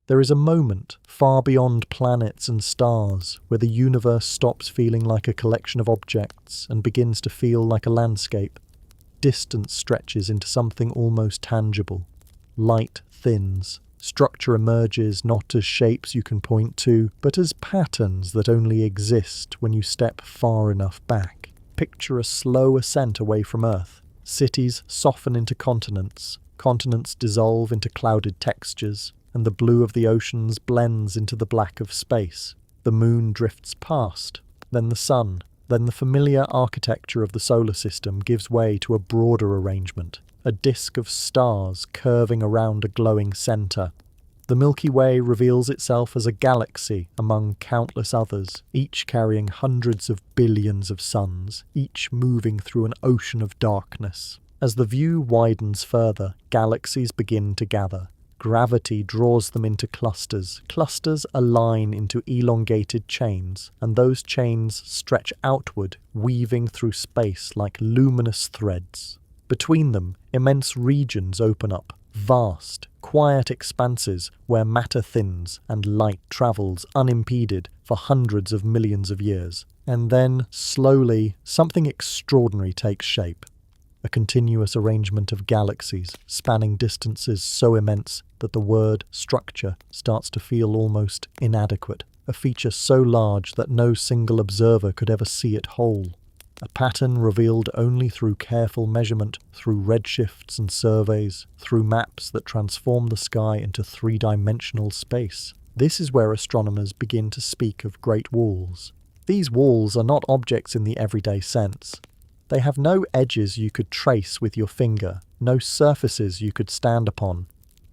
There is a moment, far beyond planets and stars, where the universe stops feeling like a collection of objects and begins to feel like a landscape. Distance stretches into something almost tangible. Light thins. Structure emerges not as shapes you can point to, but as patterns that only exist when you step far enough back. Picture a slow ascent away from Earth. Cities soften into continents. Continents dissolve into clouded textures, and the blue of the oceans blends into the black of space. The moon drifts past, then the sun, then the familiar architecture of the solar system gives way to a broader arrangement, a disk of stars curving around a glowing centre. The Milky Way reveals itself as a galaxy among countless others, each carrying hundreds of billions of suns, each moving through an ocean of darkness. As the view widens further, galaxies begin to gather. Gravity draws them into clusters. Clusters align into elongated chains, and those chains stretch outward, weaving through space like luminous threads. Between them, immense regions open up, vast, quiet expanses where matter thins and light travels unimpeded for hundreds of millions of years. And then, slowly, something extraordinary takes shape. A continuous arrangement of galaxies spanning distances so immense that the word structure starts to feel almost inadequate, a feature so large that no single observer could ever see it whole. A pattern revealed only through careful measurement, through redshifts and surveys, through maps that transform the sky into three-dimensional space. This is where astronomers begin to speak of great walls. These walls are not objects in the everyday sense. They have no edges you could trace with your finger, no surfaces you could stand upon.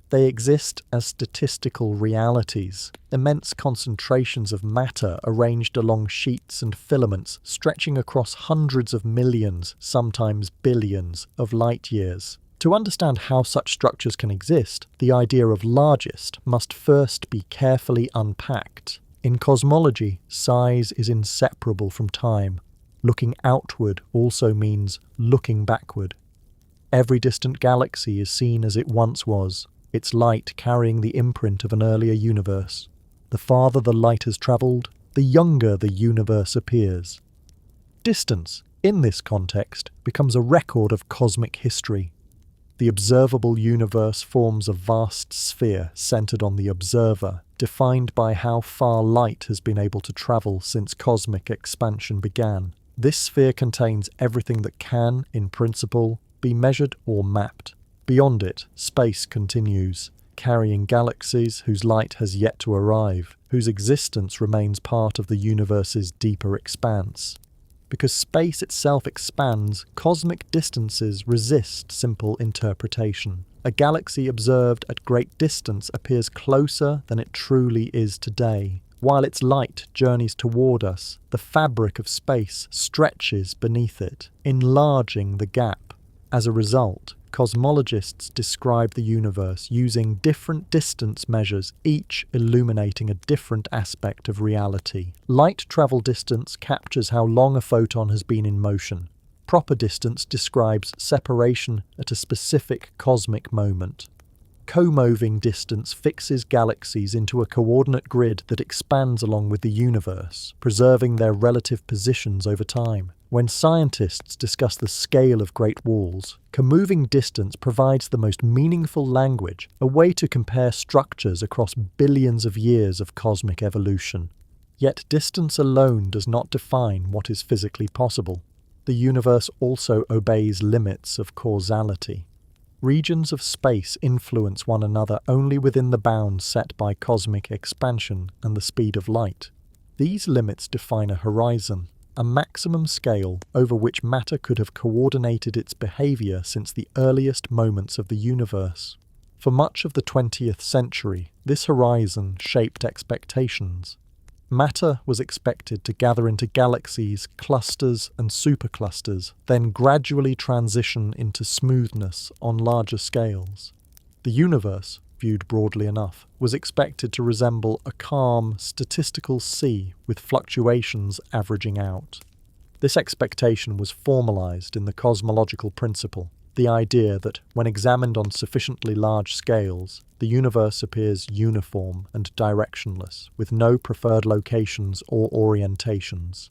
They exist as statistical realities, immense concentrations of matter arranged along sheets and filaments stretching across hundreds of millions, sometimes billions, of light years. To understand how such structures can exist, the idea of largest must first be carefully unpacked. In cosmology, size is inseparable from time. Looking outward also means looking backward. Every distant galaxy is seen as it once was, its light carrying the imprint of an earlier universe. The farther the light has travelled, the younger the universe appears. Distance, in this context, becomes a record of cosmic history. The observable universe forms a vast sphere centred on the observer, defined by how far light has been able to travel since cosmic expansion began. This sphere contains everything that can, in principle, be measured or mapped. Beyond it, space continues, carrying galaxies whose light has yet to arrive, whose existence remains part of the universe's deeper expanse. Because space itself expands, cosmic distances resist simple interpretation. A galaxy observed at great distance appears closer than it truly is today. While its light journeys toward us, the fabric of space stretches beneath it, enlarging the gap. As a result, cosmologists describe the universe using different distance measures, each illuminating a different aspect of reality. Light travel distance captures how long a photon has been in motion. Proper distance describes separation at a specific cosmic moment. Co-moving distance fixes galaxies into a coordinate grid that expands along with the universe, preserving their relative positions over time. When scientists discuss the scale of great walls, co-moving distance provides the most meaningful language, a way to compare structures across billions of years of cosmic evolution. Yet distance alone does not define what is physically possible. The universe also obeys limits of causality. Regions of space influence one another only within the bounds set by cosmic expansion and the speed of light. These limits define a horizon, a maximum scale over which matter could have coordinated its behavior since the earliest moments of the universe. For much of the 20th century, this horizon shaped expectations. Matter was expected to gather into galaxies, clusters and superclusters, then gradually transition into smoothness on larger scales. The universe, viewed broadly enough, was expected to resemble a calm, statistical sea with fluctuations averaging out. This expectation was formalized in the cosmological principle. the idea that, when examined on sufficiently large scales, the universe appears uniform and directionless, with no preferred locations or orientations.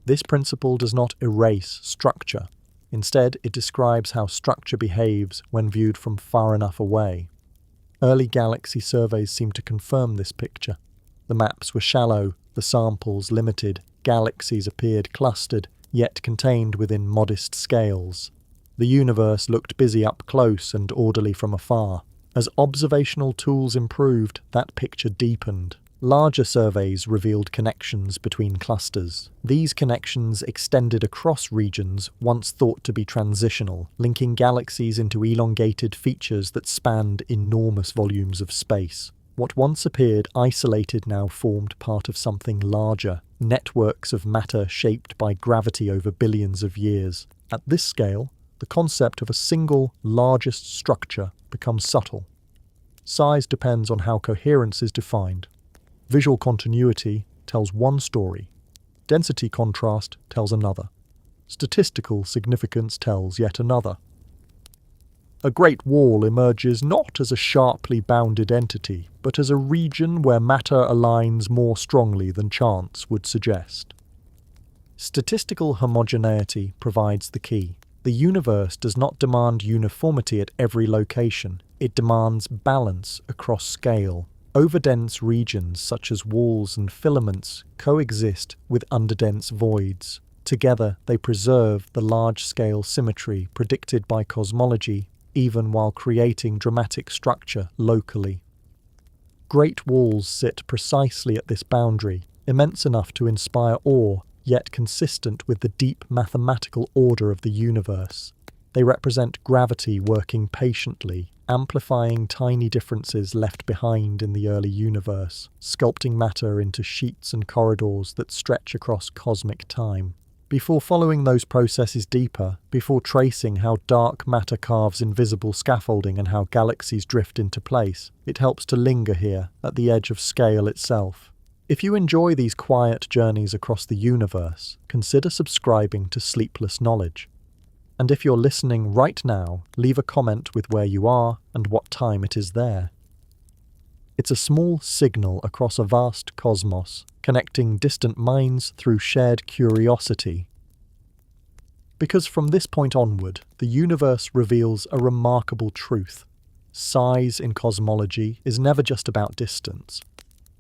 This principle does not erase structure. Instead, it describes how structure behaves when viewed from far enough away. Early galaxy surveys seem to confirm this picture. The maps were shallow, the samples limited, galaxies appeared clustered, yet contained within modest scales. The universe looked busy up close and orderly from afar. As observational tools improved, that picture deepened. Larger surveys revealed connections between clusters. These connections extended across regions once thought to be transitional, linking galaxies into elongated features that spanned enormous volumes of space. What once appeared isolated now formed part of something larger, networks of matter shaped by gravity over billions of years. At this scale, the concept of a single, largest structure becomes subtle. Size depends on how coherence is defined. Visual continuity tells one story. Density contrast tells another. Statistical significance tells yet another. A great wall emerges not as a sharply bounded entity, but as a region where matter aligns more strongly than chance would suggest. Statistical homogeneity provides the key. The universe does not demand uniformity at every location. It demands balance across scale. Overdense regions such as walls and filaments coexist with underdense voids. Together, they preserve the large-scale symmetry predicted by cosmology, even while creating dramatic structure locally. Great walls sit precisely at this boundary, immense enough to inspire awe, yet consistent with the deep mathematical order of the universe. They represent gravity working patiently, amplifying tiny differences left behind in the early universe, sculpting matter into sheets and corridors that stretch across cosmic time. Before following those processes deeper, before tracing how dark matter carves invisible scaffolding and how galaxies drift into place, it helps to linger here, at the edge of scale itself. If you enjoy these quiet journeys across the universe, consider subscribing to Sleepless Knowledge. And if you're listening right now, leave a comment with where you are and what time it is there. It's a small signal across a vast cosmos, connecting distant minds through shared curiosity. Because from this point onward, the universe reveals a remarkable truth. Size in cosmology is never just about distance.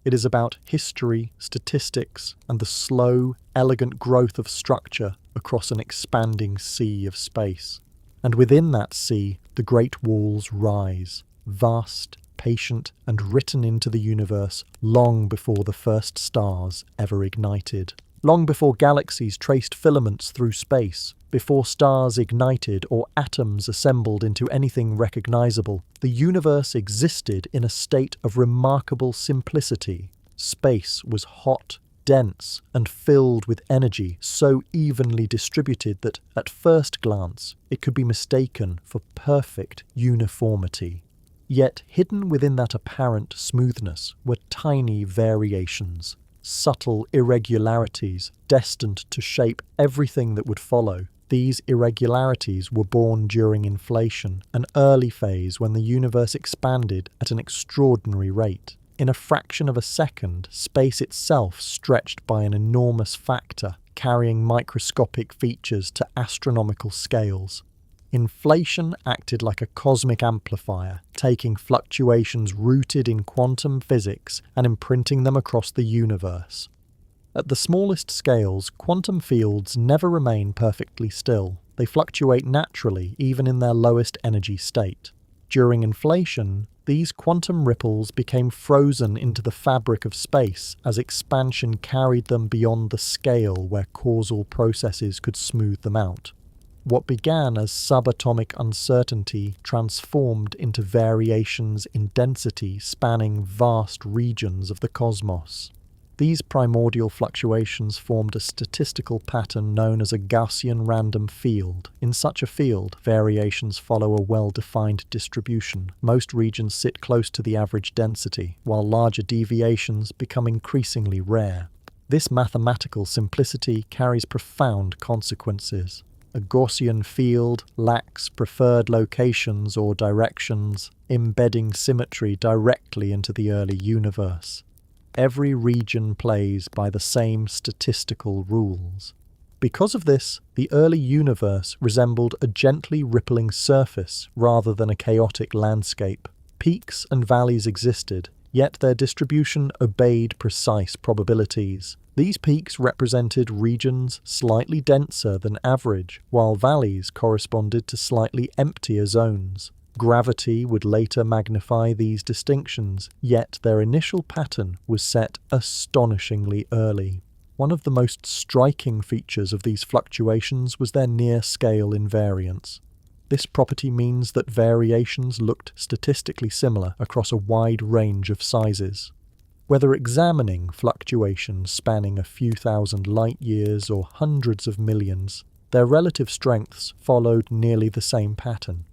It is about history, statistics, and the slow, elegant growth of structure across an expanding sea of space. And within that sea, the great walls rise, vast, patient, and written into the universe long before the first stars ever ignited. Long before galaxies traced filaments through space, before stars ignited or atoms assembled into anything recognizable, the universe existed in a state of remarkable simplicity. Space was hot, dense, and filled with energy so evenly distributed that, at first glance, it could be mistaken for perfect uniformity. Yet hidden within that apparent smoothness were tiny variations, subtle irregularities destined to shape everything that would follow. These irregularities were born during inflation, an early phase when the universe expanded at an extraordinary rate. In a fraction of a second, space itself stretched by an enormous factor, carrying microscopic features to astronomical scales. Inflation acted like a cosmic amplifier, taking fluctuations rooted in quantum physics and imprinting them across the universe. At the smallest scales, quantum fields never remain perfectly still. They fluctuate naturally, even in their lowest energy state. During inflation, these quantum ripples became frozen into the fabric of space as expansion carried them beyond the scale where causal processes could smooth them out. What began as subatomic uncertainty transformed into variations in density spanning vast regions of the cosmos. These primordial fluctuations formed a statistical pattern known as a Gaussian random field. In such a field, variations follow a well-defined distribution. Most regions sit close to the average density, while larger deviations become increasingly rare. This mathematical simplicity carries profound consequences. a Gaussian field lacks preferred locations or directions, embedding symmetry directly into the early universe. Every region plays by the same statistical rules. Because of this, the early universe resembled a gently rippling surface rather than a chaotic landscape. Peaks and valleys existed, yet their distribution obeyed precise probabilities. These peaks represented regions slightly denser than average, while valleys corresponded to slightly emptier zones. Gravity would later magnify these distinctions, yet their initial pattern was set astonishingly early. One of the most striking features of these fluctuations was their near-scale invariance. This property means that variations looked statistically similar across a wide range of sizes. Whether examining fluctuations spanning a few thousand light-years or hundreds of millions, their relative strengths followed nearly the same pattern.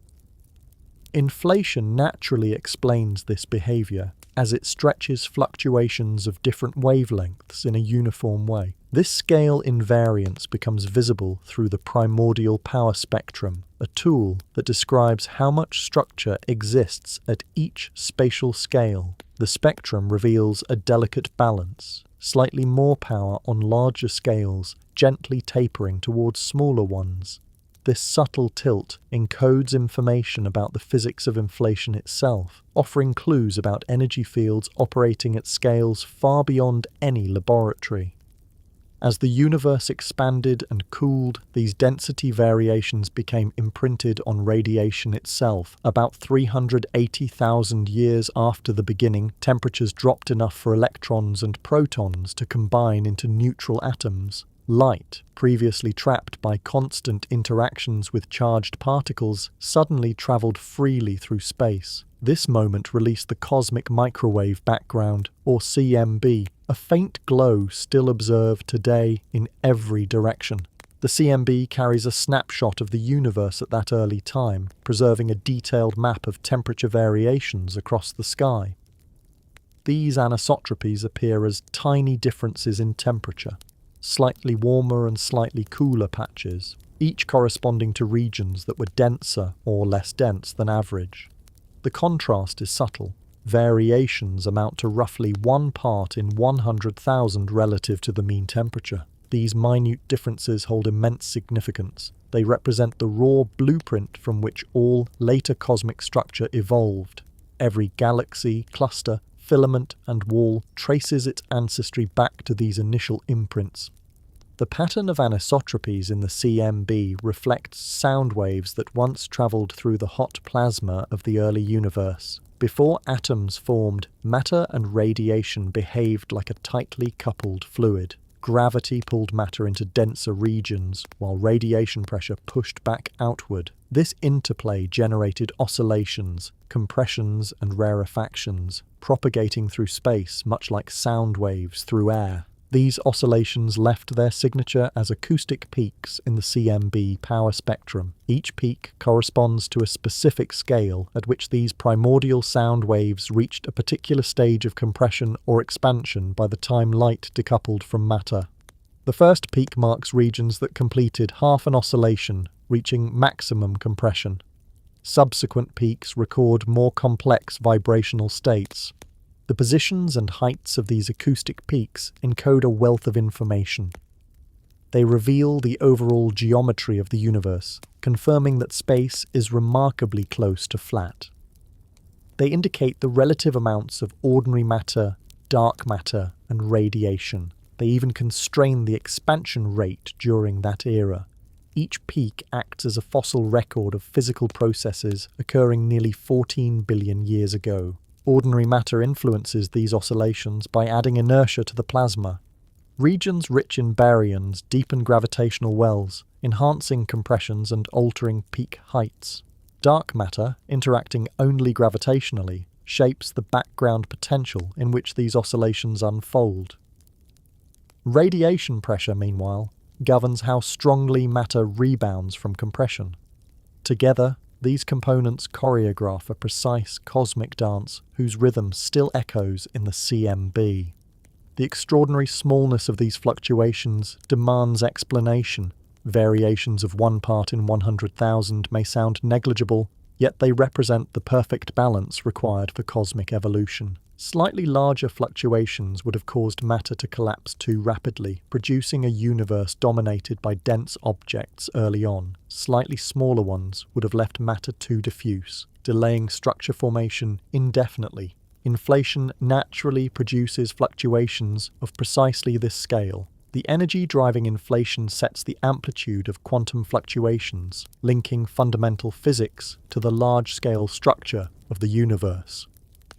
Inflation naturally explains this behavior, as it stretches fluctuations of different wavelengths in a uniform way. This scale invariance becomes visible through the primordial power spectrum, a tool that describes how much structure exists at each spatial scale. The spectrum reveals a delicate balance, slightly more power on larger scales, gently tapering towards smaller ones. This subtle tilt encodes information about the physics of inflation itself, offering clues about energy fields operating at scales far beyond any laboratory. As the universe expanded and cooled, these density variations became imprinted on radiation itself. About 380,000 years after the beginning, temperatures dropped enough for electrons and protons to combine into neutral atoms. Light, previously trapped by constant interactions with charged particles, suddenly travelled freely through space. This moment released the cosmic microwave background, or CMB, a faint glow still observed today in every direction. The CMB carries a snapshot of the universe at that early time, preserving a detailed map of temperature variations across the sky. These anisotropies appear as tiny differences in temperature, slightly warmer and slightly cooler patches, each corresponding to regions that were denser or less dense than average. The contrast is subtle. Variations amount to roughly 1 part in 100,000 relative to the mean temperature. These minute differences hold immense significance. They represent the raw blueprint from which all later cosmic structure evolved. Every galaxy, cluster, filament, and wall traces its ancestry back to these initial imprints. The pattern of anisotropies in the CMB reflects sound waves that once travelled through the hot plasma of the early universe. Before atoms formed, matter and radiation behaved like a tightly coupled fluid. Gravity pulled matter into denser regions, while radiation pressure pushed back outward. This interplay generated oscillations, compressions, and rarefactions, propagating through space much like sound waves through air. These oscillations left their signature as acoustic peaks in the CMB power spectrum. Each peak corresponds to a specific scale at which these primordial sound waves reached a particular stage of compression or expansion by the time light decoupled from matter. The first peak marks regions that completed half an oscillation, reaching maximum compression. Subsequent peaks record more complex vibrational states. The positions and heights of these acoustic peaks encode a wealth of information. They reveal the overall geometry of the universe, confirming that space is remarkably close to flat. They indicate the relative amounts of ordinary matter, dark matter, and radiation. They even constrain the expansion rate during that era. Each peak acts as a fossil record of physical processes occurring nearly 14 billion years ago. Ordinary matter influences these oscillations by adding inertia to the plasma. Regions rich in baryons deepen gravitational wells, enhancing compressions and altering peak heights. Dark matter, interacting only gravitationally, shapes the background potential in which these oscillations unfold. Radiation pressure, meanwhile, governs how strongly matter rebounds from compression. Together, these components choreograph a precise cosmic dance whose rhythm still echoes in the CMB. The extraordinary smallness of these fluctuations demands explanation. Variations of 1 part in 100,000 may sound negligible, yet they represent the perfect balance required for cosmic evolution. Slightly larger fluctuations would have caused matter to collapse too rapidly, producing a universe dominated by dense objects early on. Slightly smaller ones would have left matter too diffuse, delaying structure formation indefinitely. Inflation naturally produces fluctuations of precisely this scale. The energy driving inflation sets the amplitude of quantum fluctuations, linking fundamental physics to the large-scale structure of the universe.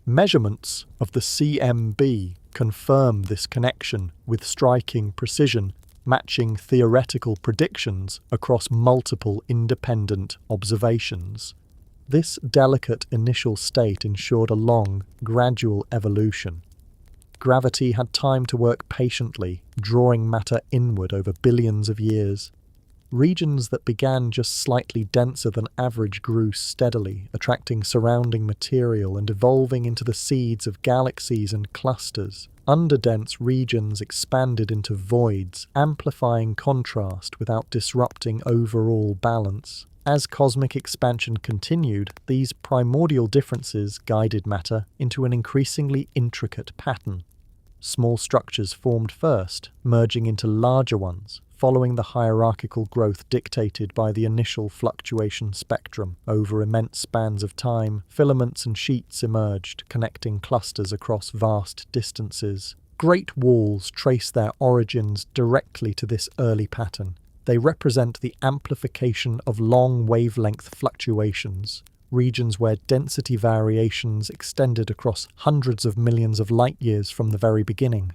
Measurements of the CMB confirm this connection with striking precision, matching theoretical predictions across multiple independent observations. This delicate initial state ensured a long, gradual evolution. Gravity had time to work patiently, drawing matter inward over billions of years. Regions that began just slightly denser than average grew steadily, attracting surrounding material and evolving into the seeds of galaxies and clusters. Underdense regions expanded into voids, amplifying contrast without disrupting overall balance. As cosmic expansion continued, these primordial differences guided matter into an increasingly intricate pattern. Small structures formed first, merging into larger ones, following the hierarchical growth dictated by the initial fluctuation spectrum. Over immense spans of time, filaments and sheets emerged, connecting clusters across vast distances. Great walls trace their origins directly to this early pattern. They represent the amplification of long wavelength fluctuations, regions where density variations extended across hundreds of millions of light-years from the very beginning.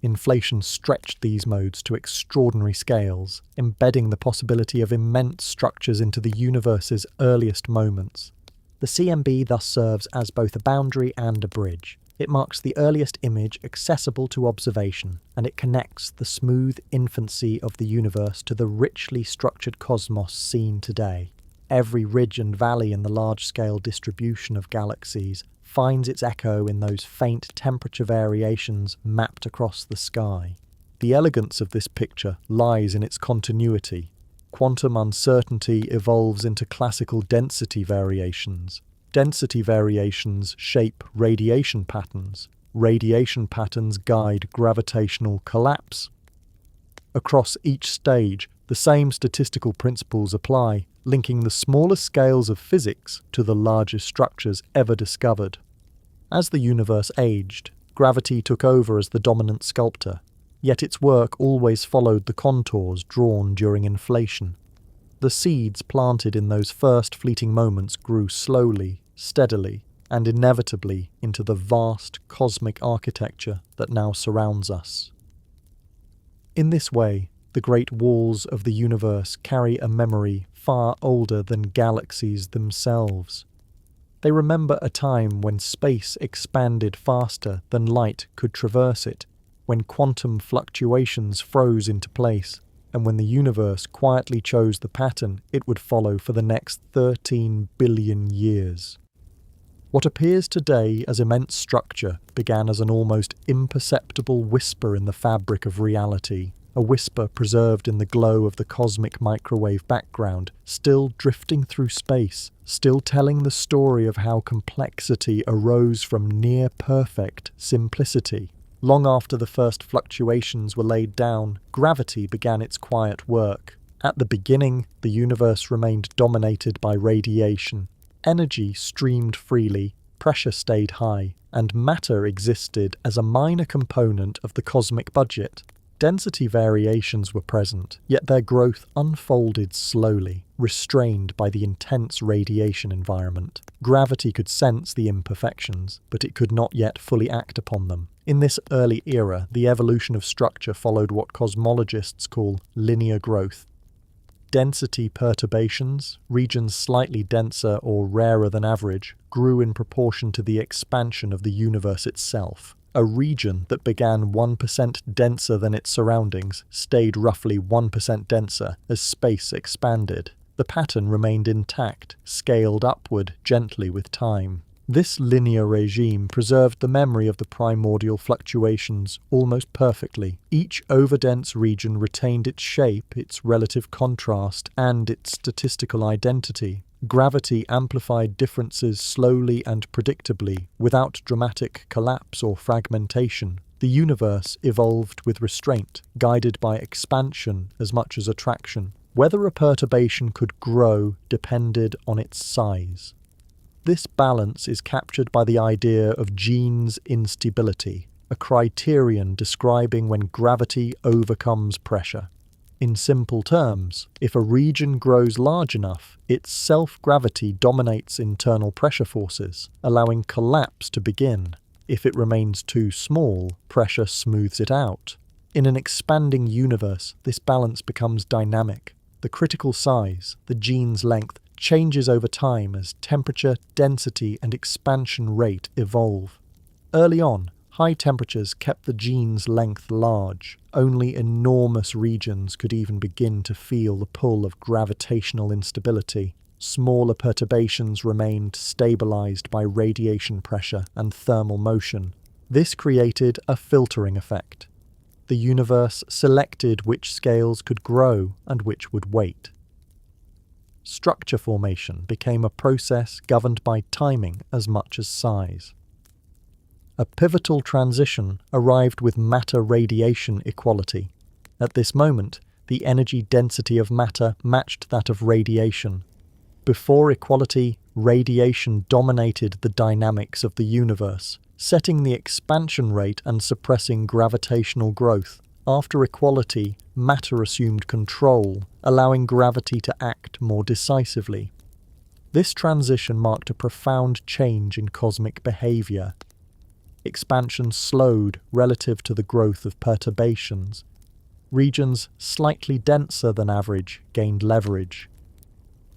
Inflation stretched these modes to extraordinary scales, embedding the possibility of immense structures into the universe's earliest moments. The CMB thus serves as both a boundary and a bridge. It marks the earliest image accessible to observation, and it connects the smooth infancy of the universe to the richly structured cosmos seen today. Every ridge and valley in the large-scale distribution of galaxies finds its echo in those faint temperature variations mapped across the sky. The elegance of this picture lies in its continuity. Quantum uncertainty evolves into classical density variations. Density variations shape radiation patterns. Radiation patterns guide gravitational collapse. Across each stage, the same statistical principles apply, linking the smallest scales of physics to the largest structures ever discovered. As the universe aged, gravity took over as the dominant sculptor, yet its work always followed the contours drawn during inflation. The seeds planted in those first fleeting moments grew slowly, steadily, and inevitably into the vast cosmic architecture that now surrounds us. In this way, the great walls of the universe carry a memory far older than galaxies themselves. They remember a time when space expanded faster than light could traverse it, when quantum fluctuations froze into place, and when the universe quietly chose the pattern it would follow for the next 13 billion years. What appears today as immense structure began as an almost imperceptible whisper in the fabric of reality, a whisper preserved in the glow of the cosmic microwave background, still drifting through space, still telling the story of how complexity arose from near-perfect simplicity. Long after the first fluctuations were laid down, gravity began its quiet work. At the beginning, the universe remained dominated by radiation. Energy streamed freely, pressure stayed high, and matter existed as a minor component of the cosmic budget. Density variations were present, yet their growth unfolded slowly, restrained by the intense radiation environment. Gravity could sense the imperfections, but it could not yet fully act upon them. In this early era, the evolution of structure followed what cosmologists call linear growth. Density perturbations, regions slightly denser or rarer than average, grew in proportion to the expansion of the universe itself. A region that began 1% denser than its surroundings stayed roughly 1% denser as space expanded. The pattern remained intact, scaled upward gently with time. This linear regime preserved the memory of the primordial fluctuations almost perfectly. Each overdense region retained its shape, its relative contrast, and its statistical identity. Gravity amplified differences slowly and predictably, without dramatic collapse or fragmentation. The universe evolved with restraint, guided by expansion as much as attraction. Whether a perturbation could grow depended on its size. This balance is captured by the idea of Jean's instability, a criterion describing when gravity overcomes pressure. In simple terms, if a region grows large enough, its self-gravity dominates internal pressure forces, allowing collapse to begin. If it remains too small, pressure smooths it out. In an expanding universe, this balance becomes dynamic. The critical size, the Jean's length, changes over time as temperature, density, and expansion rate evolve. Early on, high temperatures kept the Jean's length large. Only enormous regions could even begin to feel the pull of gravitational instability. Smaller perturbations remained stabilized by radiation pressure and thermal motion. This created a filtering effect. The universe selected which scales could grow and which would wait. Structure formation became a process governed by timing as much as size. A pivotal transition arrived with matter-radiation equality. At this moment, the energy density of matter matched that of radiation. Before equality, radiation dominated the dynamics of the universe, setting the expansion rate and suppressing gravitational growth. After equality, matter assumed control, allowing gravity to act more decisively. This transition marked a profound change in cosmic behavior. Expansion slowed relative to the growth of perturbations. Regions slightly denser than average gained leverage.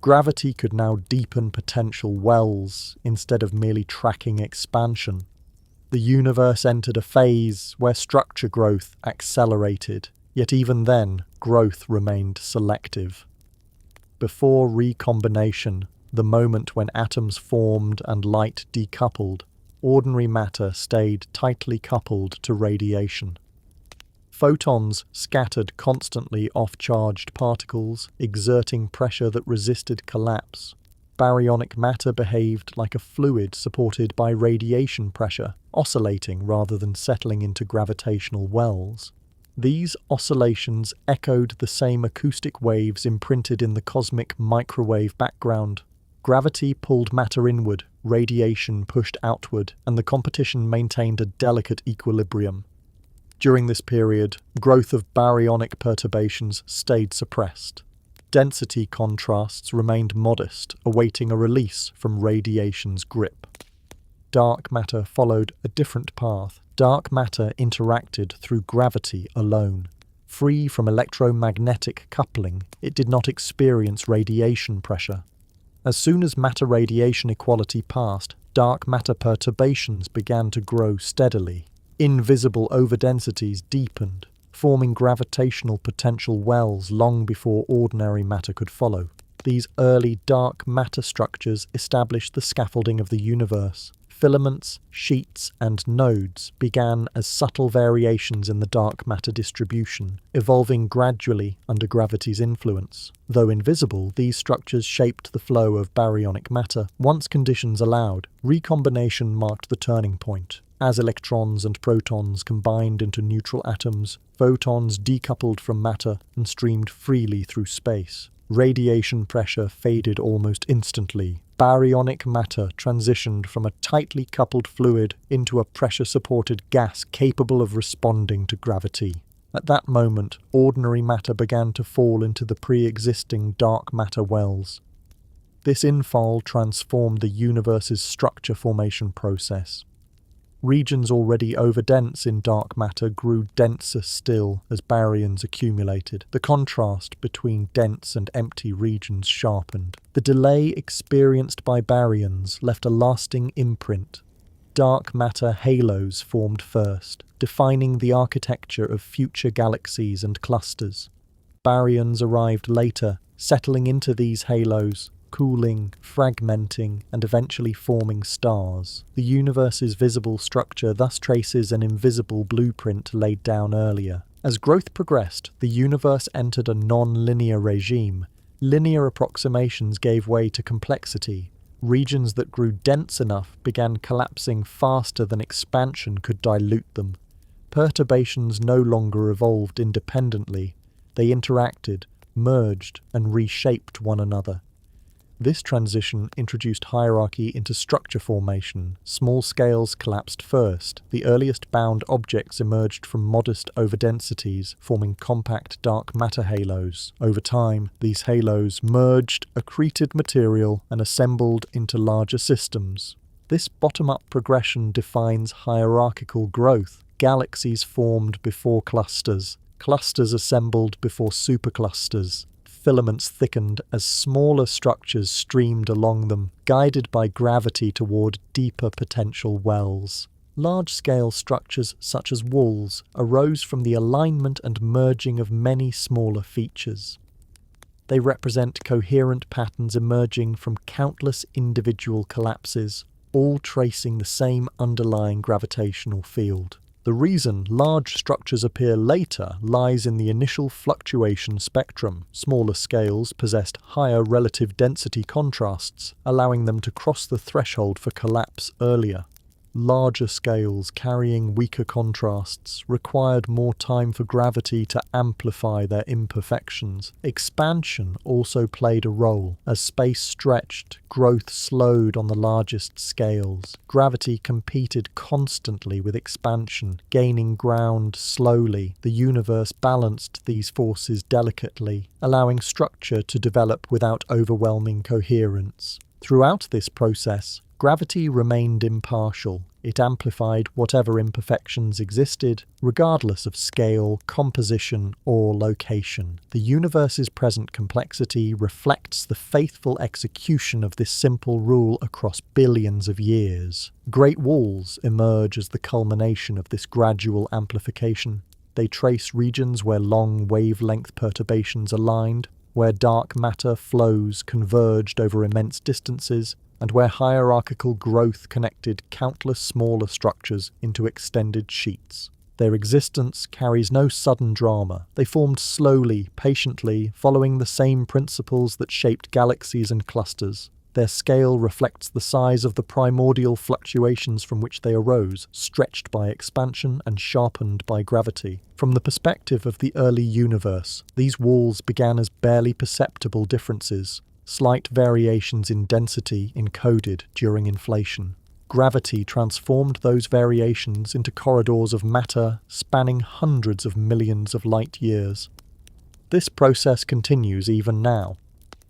Gravity could now deepen potential wells instead of merely tracking expansion. The universe entered a phase where structure growth accelerated, yet even then, growth remained selective. Before recombination, the moment when atoms formed and light decoupled, ordinary matter stayed tightly coupled to radiation. Photons scattered constantly off charged particles, exerting pressure that resisted collapse. Baryonic matter behaved like a fluid supported by radiation pressure, oscillating rather than settling into gravitational wells. These oscillations echoed the same acoustic waves imprinted in the cosmic microwave background. Gravity pulled matter inward, radiation pushed outward, and the competition maintained a delicate equilibrium. During this period, growth of baryonic perturbations stayed suppressed. Density contrasts remained modest, awaiting a release from radiation's grip. Dark matter followed a different path. Dark matter interacted through gravity alone. Free from electromagnetic coupling, it did not experience radiation pressure. As soon as matter-radiation equality passed, dark matter perturbations began to grow steadily. Invisible overdensities deepened, forming gravitational potential wells long before ordinary matter could follow. These early dark matter structures established the scaffolding of the universe. Filaments, sheets, and nodes began as subtle variations in the dark matter distribution, evolving gradually under gravity's influence. Though invisible, these structures shaped the flow of baryonic matter. Once conditions allowed, recombination marked the turning point. As electrons and protons combined into neutral atoms, photons decoupled from matter and streamed freely through space. Radiation pressure faded almost instantly. Baryonic matter transitioned from a tightly coupled fluid into a pressure-supported gas capable of responding to gravity. At that moment, ordinary matter began to fall into the pre-existing dark matter wells. This infall transformed the universe's structure formation process. Regions already overdense in dark matter grew denser still as baryons accumulated. The contrast between dense and empty regions sharpened. The delay experienced by baryons left a lasting imprint. Dark matter halos formed first, defining the architecture of future galaxies and clusters. Baryons arrived later, settling into these halos. cooling, fragmenting, and eventually forming stars. The universe's visible structure thus traces an invisible blueprint laid down earlier. As growth progressed, the universe entered a non-linear regime. Linear approximations gave way to complexity. Regions that grew dense enough began collapsing faster than expansion could dilute them. Perturbations no longer evolved independently. They interacted, merged, and reshaped one another. This transition introduced hierarchy into structure formation. Small scales collapsed first. The earliest bound objects emerged from modest overdensities, forming compact dark matter halos. Over time, these halos merged, accreted material, and assembled into larger systems. This bottom-up progression defines hierarchical growth. Galaxies formed before clusters. Clusters assembled before superclusters. Filaments thickened as smaller structures streamed along them, guided by gravity toward deeper potential wells. Large-scale structures such as walls arose from the alignment and merging of many smaller features. They represent coherent patterns emerging from countless individual collapses, all tracing the same underlying gravitational field. The reason large structures appear later lies in the initial fluctuation spectrum. Smaller scales possessed higher relative density contrasts, allowing them to cross the threshold for collapse earlier. Larger scales carrying weaker contrasts required more time for gravity to amplify their imperfections. Expansion also played a role. As space stretched, growth slowed on the largest scales. Gravity competed constantly with expansion, gaining ground slowly. The universe balanced these forces delicately, allowing structure to develop without overwhelming coherence. Throughout this process, gravity remained impartial. It amplified whatever imperfections existed, regardless of scale, composition, or location. The universe's present complexity reflects the faithful execution of this simple rule across billions of years. Great walls emerge as the culmination of this gradual amplification. They trace regions where long wavelength perturbations aligned, where dark matter flows converged over immense distances, and where hierarchical growth connected countless smaller structures into extended sheets. Their existence carries no sudden drama. They formed slowly, patiently, following the same principles that shaped galaxies and clusters. Their scale reflects the size of the primordial fluctuations from which they arose, stretched by expansion and sharpened by gravity. From the perspective of the early universe, these walls began as barely perceptible differences, slight variations in density encoded during inflation. Gravity transformed those variations into corridors of matter spanning hundreds of millions of light years. This process continues even now.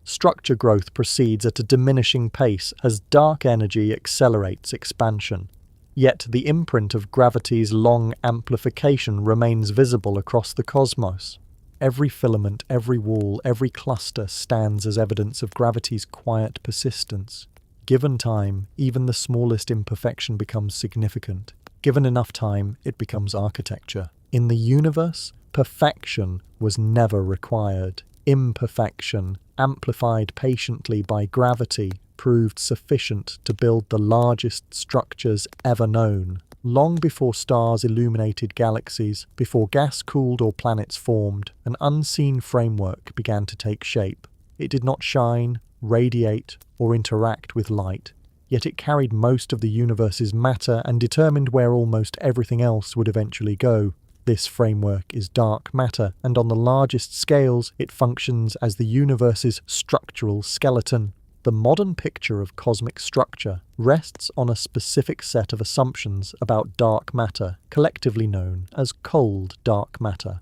Structure growth proceeds at a diminishing pace as dark energy accelerates expansion. Yet the imprint of gravity's long amplification remains visible across the cosmos. Every filament, every wall, every cluster stands as evidence of gravity's quiet persistence. Given time, even the smallest imperfection becomes significant. Given enough time, it becomes architecture. In the universe, perfection was never required. Imperfection, amplified patiently by gravity, proved sufficient to build the largest structures ever known. Long before stars illuminated galaxies, before gas cooled or planets formed, an unseen framework began to take shape. It did not shine, radiate, or interact with light, yet it carried most of the universe's matter and determined where almost everything else would eventually go. This framework is dark matter, and on the largest scales it functions as the universe's structural skeleton. The modern picture of cosmic structure rests on a specific set of assumptions about dark matter, collectively known as cold dark matter.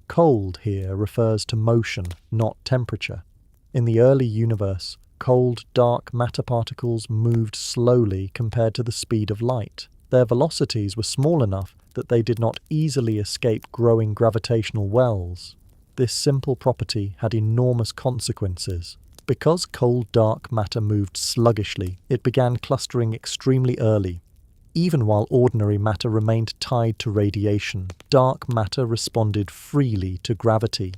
Cold here refers to motion, not temperature. In the early universe, cold dark matter particles moved slowly compared to the speed of light. Their velocities were small enough that they did not easily escape growing gravitational wells. This simple property had enormous consequences. Because cold dark matter moved sluggishly, it began clustering extremely early. Even while ordinary matter remained tied to radiation, dark matter responded freely to gravity.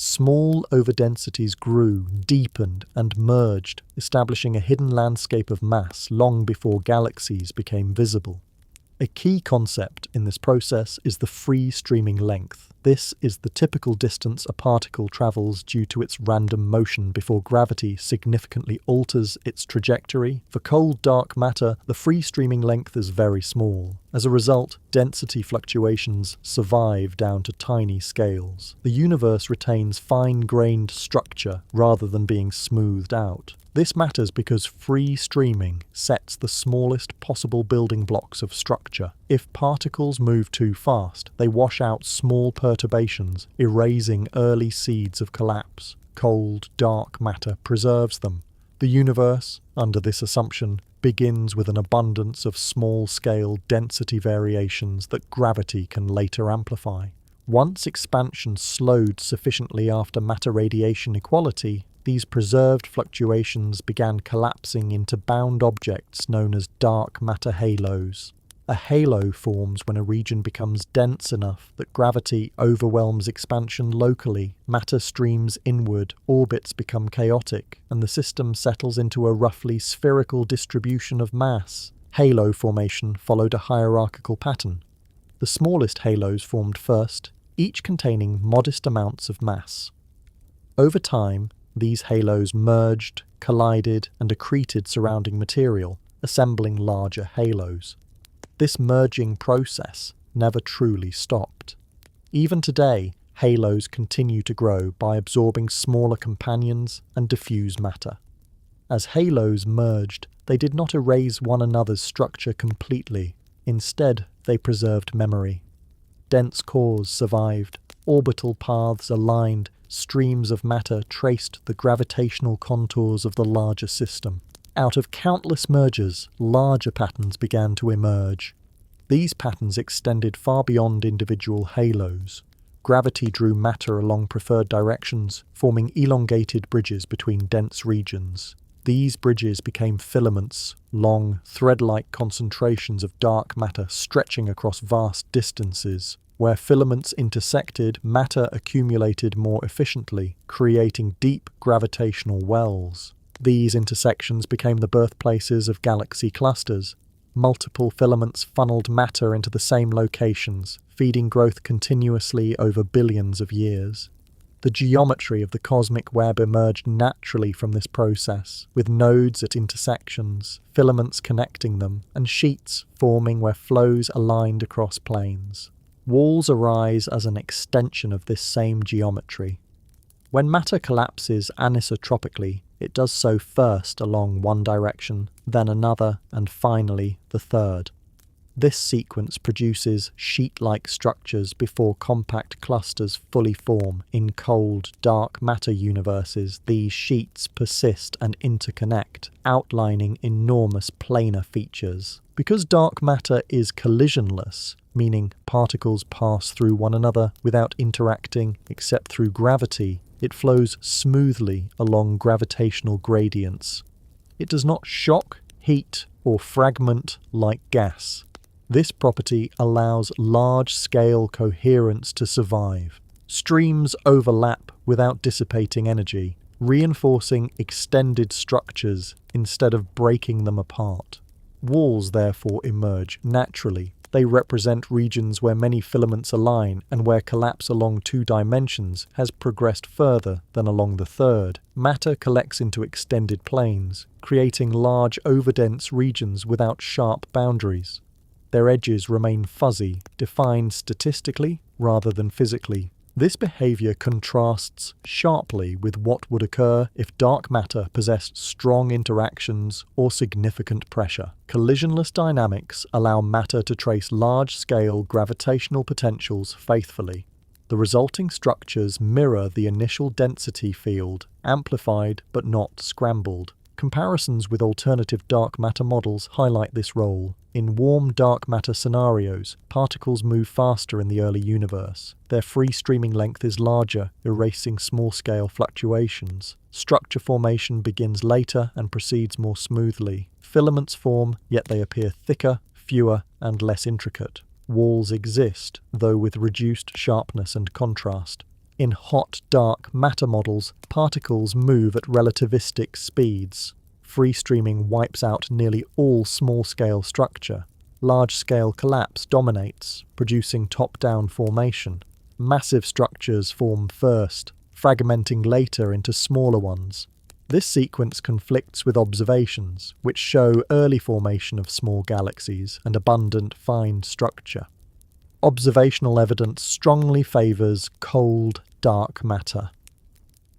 Small overdensities grew, deepened, and merged, establishing a hidden landscape of mass long before galaxies became visible. A key concept in this process is the free streaming length. This is the typical distance a particle travels due to its random motion before gravity significantly alters its trajectory. For cold dark matter, the free streaming length is very small. As a result, density fluctuations survive down to tiny scales. The universe retains fine-grained structure rather than being smoothed out. This matters because free streaming sets the smallest possible building blocks of structure. If particles move too fast, they wash out small perturbations, erasing early seeds of collapse. Cold, dark matter preserves them. The universe, under this assumption, begins with an abundance of small-scale density variations that gravity can later amplify. Once expansion slowed sufficiently after matter radiation equality, these preserved fluctuations began collapsing into bound objects known as dark matter halos. A halo forms when a region becomes dense enough that gravity overwhelms expansion locally, matter streams inward, orbits become chaotic, and the system settles into a roughly spherical distribution of mass. Halo formation followed a hierarchical pattern. The smallest halos formed first, each containing modest amounts of mass. Over time, these halos merged, collided, and accreted surrounding material, assembling larger halos. This merging process never truly stopped. Even today, halos continue to grow by absorbing smaller companions and diffuse matter. As halos merged, they did not erase one another's structure completely. Instead, they preserved memory. Dense cores survived, orbital paths aligned, streams of matter traced the gravitational contours of the larger system. Out of countless mergers, larger patterns began to emerge. These patterns extended far beyond individual halos. Gravity drew matter along preferred directions, forming elongated bridges between dense regions. These bridges became filaments, long, thread-like concentrations of dark matter stretching across vast distances. Where filaments intersected, matter accumulated more efficiently, creating deep gravitational wells. These intersections became the birthplaces of galaxy clusters. Multiple filaments funneled matter into the same locations, feeding growth continuously over billions of years. The geometry of the cosmic web emerged naturally from this process, with nodes at intersections, filaments connecting them, and sheets forming where flows aligned across planes. Walls arise as an extension of this same geometry. When matter collapses anisotropically, it does so first along one direction, then another, and finally the third. This sequence produces sheet-like structures before compact clusters fully form. In cold, dark matter universes, these sheets persist and interconnect, outlining enormous planar features. Because dark matter is collisionless, meaning particles pass through one another without interacting except through gravity, it flows smoothly along gravitational gradients. It does not shock, heat, or fragment like gas. This property allows large-scale coherence to survive. Streams overlap without dissipating energy, reinforcing extended structures instead of breaking them apart. Walls therefore emerge naturally. They represent regions where many filaments align and where collapse along two dimensions has progressed further than along the third. Matter collects into extended planes, creating large overdense regions without sharp boundaries. Their edges remain fuzzy, defined statistically rather than physically. This behavior contrasts sharply with what would occur if dark matter possessed strong interactions or significant pressure. Collisionless dynamics allow matter to trace large-scale gravitational potentials faithfully. The resulting structures mirror the initial density field, amplified but not scrambled. Comparisons with alternative dark matter models highlight this role. In warm dark matter scenarios, particles move faster in the early universe. Their free streaming length is larger, erasing small-scale fluctuations. Structure formation begins later and proceeds more smoothly. Filaments form, yet they appear thicker, fewer, and less intricate. Walls exist, though with reduced sharpness and contrast. In hot, dark matter models, particles move at relativistic speeds. Free streaming wipes out nearly all small-scale structure. Large-scale collapse dominates, producing top-down formation. Massive structures form first, fragmenting later into smaller ones. This sequence conflicts with observations, which show early formation of small galaxies and abundant fine structure. Observational evidence strongly favours cold, dark matter.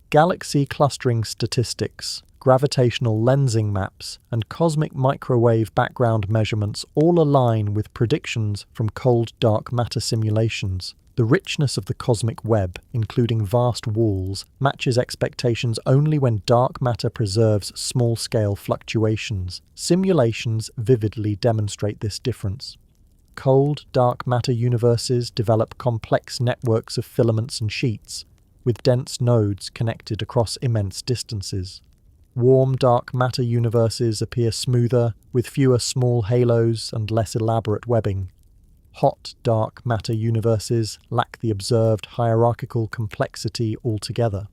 Galaxy clustering statistics, gravitational lensing maps, and cosmic microwave background measurements all align with predictions from cold, dark matter simulations. The richness of the cosmic web, including vast walls, matches expectations only when dark matter preserves small-scale fluctuations. Simulations vividly demonstrate this difference. Cold, dark matter universes develop complex networks of filaments and sheets, with dense nodes connected across immense distances. Warm, dark matter universes appear smoother, with fewer small halos and less elaborate webbing. Hot, dark matter universes lack the observed hierarchical complexity altogether.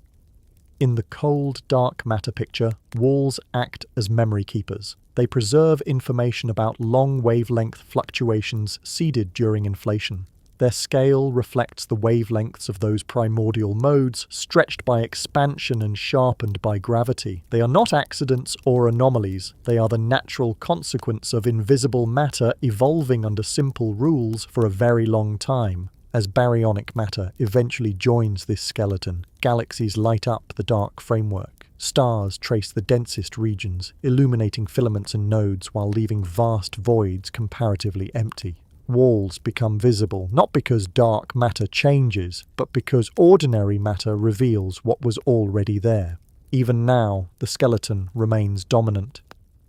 In the cold, dark matter picture, walls act as memory keepers. They preserve information about long wavelength fluctuations seeded during inflation. Their scale reflects the wavelengths of those primordial modes, stretched by expansion and sharpened by gravity. They are not accidents or anomalies. They are the natural consequence of invisible matter evolving under simple rules for a very long time. As baryonic matter eventually joins this skeleton, galaxies light up the dark framework. Stars trace the densest regions, illuminating filaments and nodes while leaving vast voids comparatively empty. Walls become visible, not because dark matter changes, but because ordinary matter reveals what was already there. Even now, the skeleton remains dominant.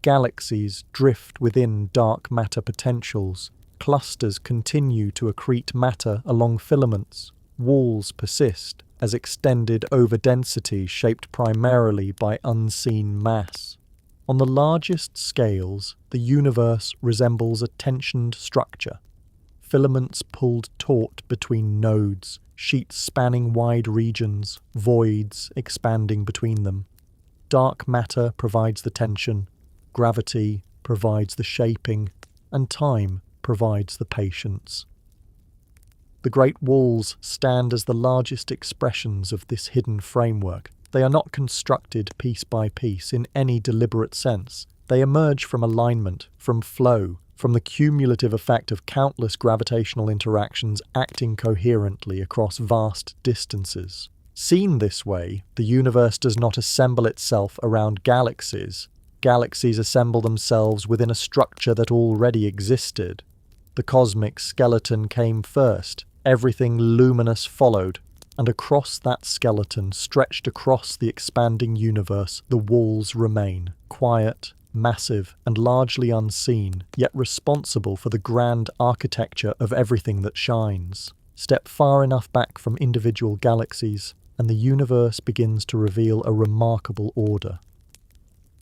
Galaxies drift within dark matter potentials. Clusters continue to accrete matter along filaments. Walls persist as extended overdensity shaped primarily by unseen mass. On the largest scales, the universe resembles a tensioned structure. Filaments pulled taut between nodes, sheets spanning wide regions, voids expanding between them. Dark matter provides the tension, gravity provides the shaping, and time provides the patience. The Great Walls stand as the largest expressions of this hidden framework. They are not constructed piece by piece in any deliberate sense. They emerge from alignment, from flow, from the cumulative effect of countless gravitational interactions acting coherently across vast distances. Seen this way, the universe does not assemble itself around galaxies. Galaxies assemble themselves within a structure that already existed. The cosmic skeleton came first, everything luminous followed, and across that skeleton, stretched across the expanding universe, the walls remain, quiet, massive, and largely unseen, yet responsible for the grand architecture of everything that shines. Step far enough back from individual galaxies, and the universe begins to reveal a remarkable order.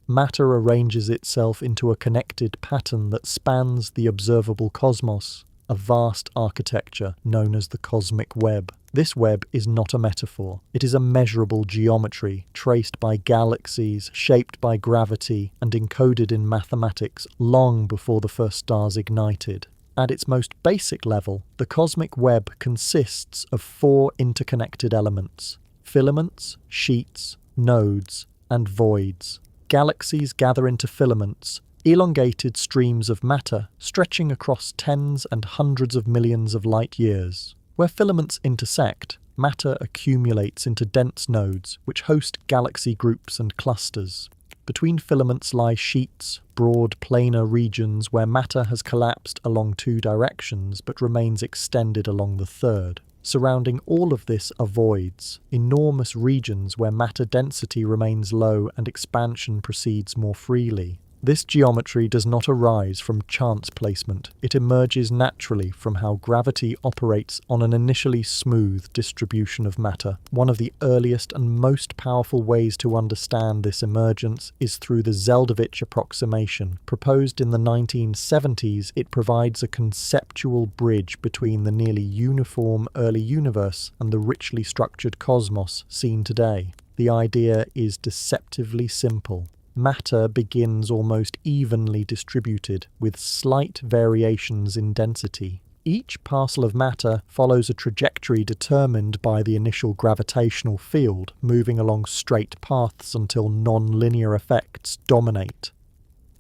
Matter arranges itself into a connected pattern that spans the observable cosmos, a vast architecture known as the cosmic web. This web is not a metaphor. It is a measurable geometry, traced by galaxies, shaped by gravity, and encoded in mathematics long before the first stars ignited. At its most basic level, the cosmic web consists of 4 interconnected elements: filaments, sheets, nodes, and voids. Galaxies gather into filaments, elongated streams of matter stretching across tens and hundreds of millions of light years. Where filaments intersect, matter accumulates into dense nodes, which host galaxy groups and clusters. Between filaments lie sheets, broad planar regions where matter has collapsed along 2 directions but remains extended along the third. Surrounding all of this are voids, enormous regions where matter density remains low and expansion proceeds more freely. This geometry does not arise from chance placement. It emerges naturally from how gravity operates on an initially smooth distribution of matter. One of the earliest and most powerful ways to understand this emergence is through the Zeldovich approximation. Proposed in the 1970s, it provides a conceptual bridge between the nearly uniform early universe and the richly structured cosmos seen today. The idea is deceptively simple. Matter begins almost evenly distributed, with slight variations in density. Each parcel of matter follows a trajectory determined by the initial gravitational field, moving along straight paths until non-linear effects dominate.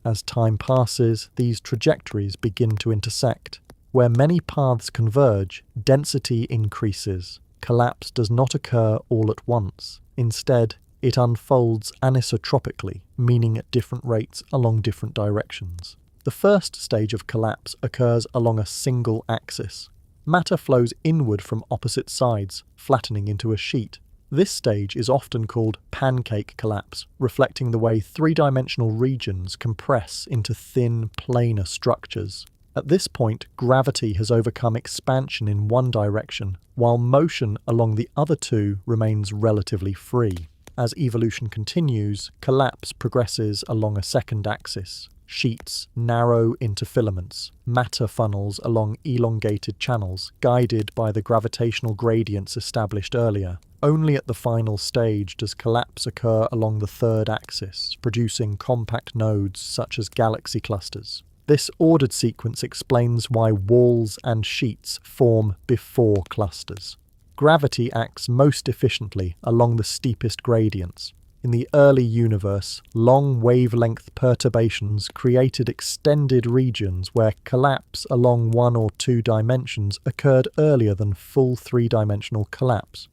As time passes, these trajectories begin to intersect. Where many paths converge, density increases. Collapse does not occur all at once. Instead, it unfolds anisotropically, meaning at different rates along different directions. The first stage of collapse occurs along a single axis. Matter flows inward from opposite sides, flattening into a sheet. This stage is often called pancake collapse, reflecting the way three-dimensional regions compress into thin, planar structures. At this point, gravity has overcome expansion in one direction, while motion along the other two remains relatively free. As evolution continues, collapse progresses along a second axis. Sheets narrow into filaments, matter funnels along elongated channels, guided by the gravitational gradients established earlier. Only at the final stage does collapse occur along the third axis, producing compact nodes such as galaxy clusters. This ordered sequence explains why walls and sheets form before clusters. Gravity acts most efficiently along the steepest gradients. In the early universe, long wavelength perturbations created extended regions where collapse along one or two dimensions occurred earlier than full three-dimensional collapse.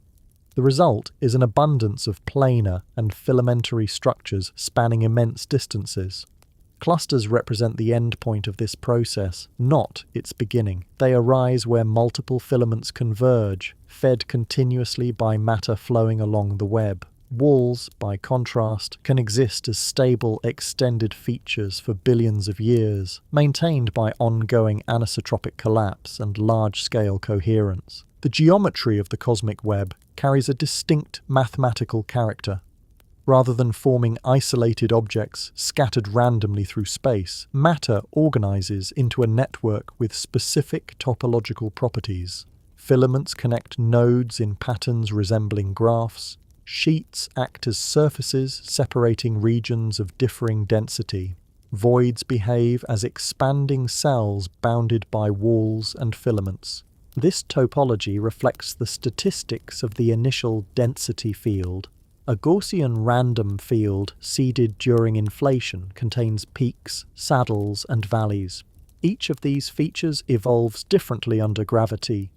The result is an abundance of planar and filamentary structures spanning immense distances. Clusters represent the end point of this process, not its beginning. They arise where multiple filaments converge, fed continuously by matter flowing along the web. Walls, by contrast, can exist as stable, extended features for billions of years, maintained by ongoing anisotropic collapse and large-scale coherence. The geometry of the cosmic web carries a distinct mathematical character. Rather than forming isolated objects scattered randomly through space, matter organizes into a network with specific topological properties. Filaments connect nodes in patterns resembling graphs. Sheets act as surfaces separating regions of differing density. Voids behave as expanding cells bounded by walls and filaments. This topology reflects the statistics of the initial density field. A Gaussian random field seeded during inflation contains peaks, saddles, and valleys. Each of these features evolves differently under gravity.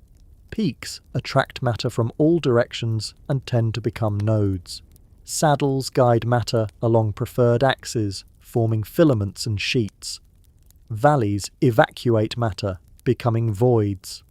Peaks attract matter from all directions and tend to become nodes. Saddles guide matter along preferred axes, forming filaments and sheets. Valleys evacuate matter, becoming voids.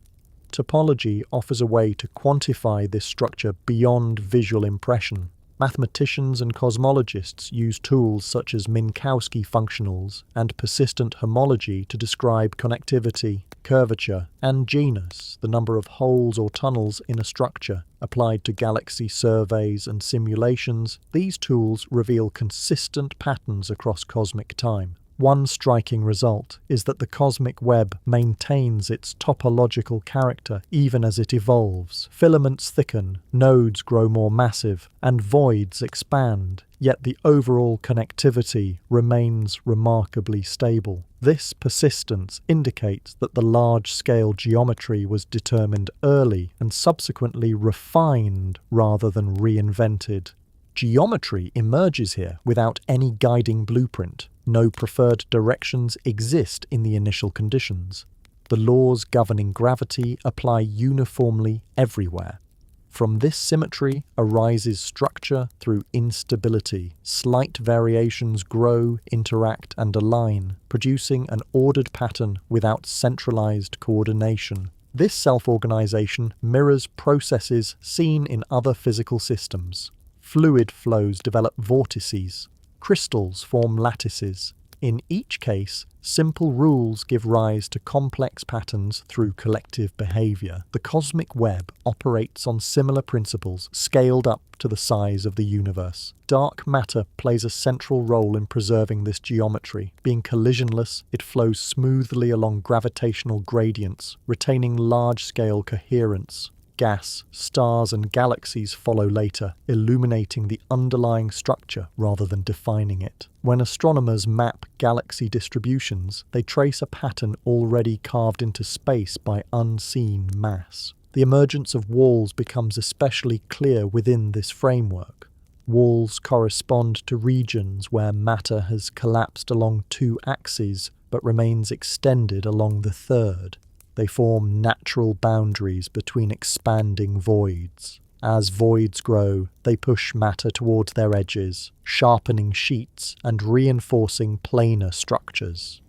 Topology offers a way to quantify this structure beyond visual impression. Mathematicians and cosmologists use tools such as Minkowski functionals and persistent homology to describe connectivity, curvature, and genus, the number of holes or tunnels in a structure. Applied to galaxy surveys and simulations, these tools reveal consistent patterns across cosmic time. One striking result is that the cosmic web maintains its topological character even as it evolves. Filaments thicken, nodes grow more massive, and voids expand, yet the overall connectivity remains remarkably stable. This persistence indicates that the large-scale geometry was determined early and subsequently refined rather than reinvented. Geometry emerges here without any guiding blueprint. No preferred directions exist in the initial conditions. The laws governing gravity apply uniformly everywhere. From this symmetry arises structure through instability. Slight variations grow, interact, and align, producing an ordered pattern without centralized coordination. This self-organization mirrors processes seen in other physical systems. Fluid flows develop vortices. Crystals form lattices. In each case, simple rules give rise to complex patterns through collective behavior. The cosmic web operates on similar principles, scaled up to the size of the universe. Dark matter plays a central role in preserving this geometry. Being collisionless, it flows smoothly along gravitational gradients, retaining large-scale coherence. Gas, stars, and galaxies follow later, illuminating the underlying structure rather than defining it. When astronomers map galaxy distributions, they trace a pattern already carved into space by unseen mass. The emergence of walls becomes especially clear within this framework. Walls correspond to regions where matter has collapsed along two axes but remains extended along the third. They form natural boundaries between expanding voids. As voids grow, they push matter towards their edges, sharpening sheets and reinforcing planar structures.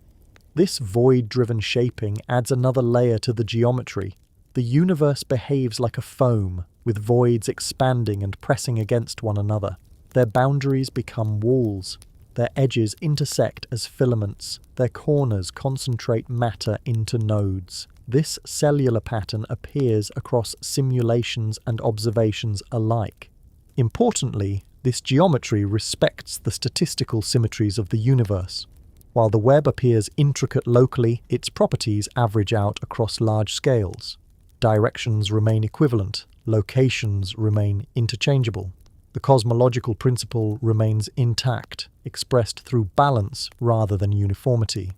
This void-driven shaping adds another layer to the geometry. The universe behaves like a foam, with voids expanding and pressing against one another. Their boundaries become walls. Their edges intersect as filaments. Their corners concentrate matter into nodes. This cellular pattern appears across simulations and observations alike. Importantly, this geometry respects the statistical symmetries of the universe. While the web appears intricate locally, its properties average out across large scales. Directions remain equivalent, locations remain interchangeable. The cosmological principle remains intact, expressed through balance rather than uniformity.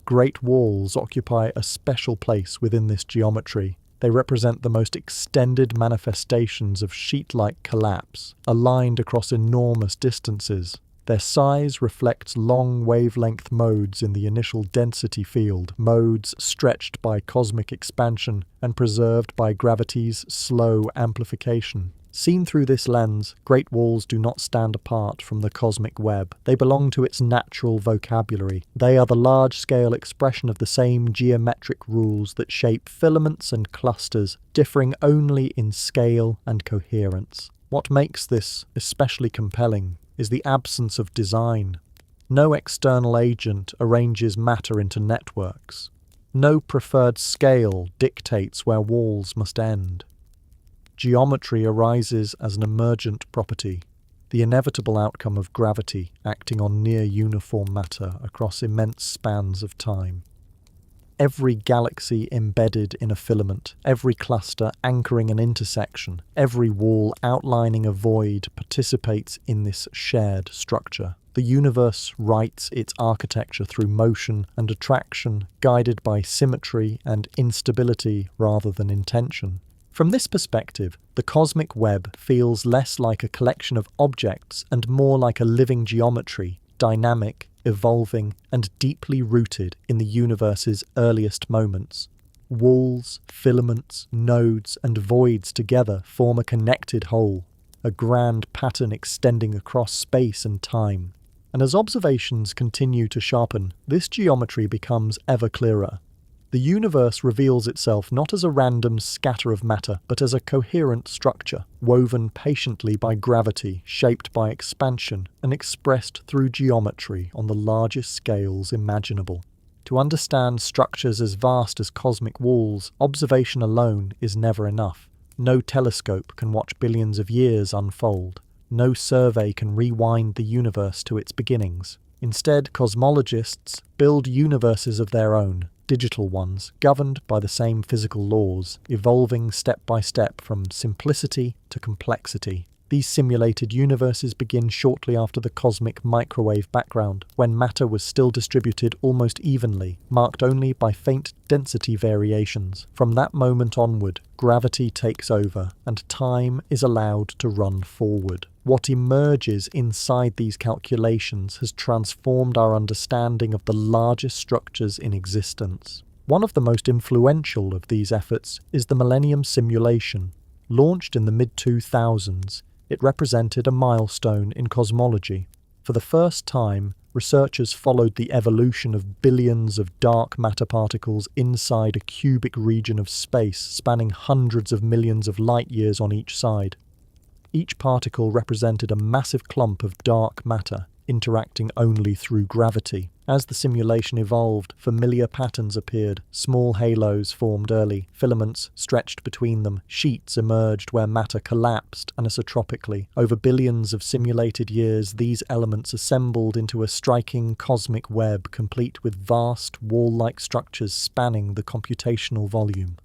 Great walls occupy a special place within this geometry. They represent the most extended manifestations of sheet-like collapse, aligned across enormous distances. Their size reflects long wavelength modes in the initial density field, modes stretched by cosmic expansion and preserved by gravity's slow amplification. Seen through this lens, great walls do not stand apart from the cosmic web. They belong to its natural vocabulary. They are the large-scale expression of the same geometric rules that shape filaments and clusters, differing only in scale and coherence. What makes this especially compelling is the absence of design. No external agent arranges matter into networks. No preferred scale dictates where walls must end. Geometry arises as an emergent property, the inevitable outcome of gravity acting on near-uniform matter across immense spans of time. Every galaxy embedded in a filament, every cluster anchoring an intersection, every wall outlining a void participates in this shared structure. The universe writes its architecture through motion and attraction, guided by symmetry and instability rather than intention. From this perspective, the cosmic web feels less like a collection of objects and more like a living geometry, dynamic, evolving, and deeply rooted in the universe's earliest moments. Walls, filaments, nodes, and voids together form a connected whole, a grand pattern extending across space and time. And as observations continue to sharpen, this geometry becomes ever clearer. The universe reveals itself not as a random scatter of matter, but as a coherent structure, woven patiently by gravity, shaped by expansion, and expressed through geometry on the largest scales imaginable. To understand structures as vast as cosmic walls, observation alone is never enough. No telescope can watch billions of years unfold. No survey can rewind the universe to its beginnings. Instead, cosmologists build universes of their own, digital ones, governed by the same physical laws, evolving step by step from simplicity to complexity. These simulated universes begin shortly after the cosmic microwave background, when matter was still distributed almost evenly, marked only by faint density variations. From that moment onward, gravity takes over, and time is allowed to run forward. What emerges inside these calculations has transformed our understanding of the largest structures in existence. One of the most influential of these efforts is the Millennium Simulation. Launched in the mid-2000s, it represented a milestone in cosmology. For the first time, researchers followed the evolution of billions of dark matter particles inside a cubic region of space spanning hundreds of millions of light-years on each side. Each particle represented a massive clump of dark matter, interacting only through gravity. As the simulation evolved, familiar patterns appeared. Small halos formed early, filaments stretched between them, sheets emerged where matter collapsed anisotropically. Over billions of simulated years, these elements assembled into a striking cosmic web, complete with vast, wall-like structures spanning the computational volume.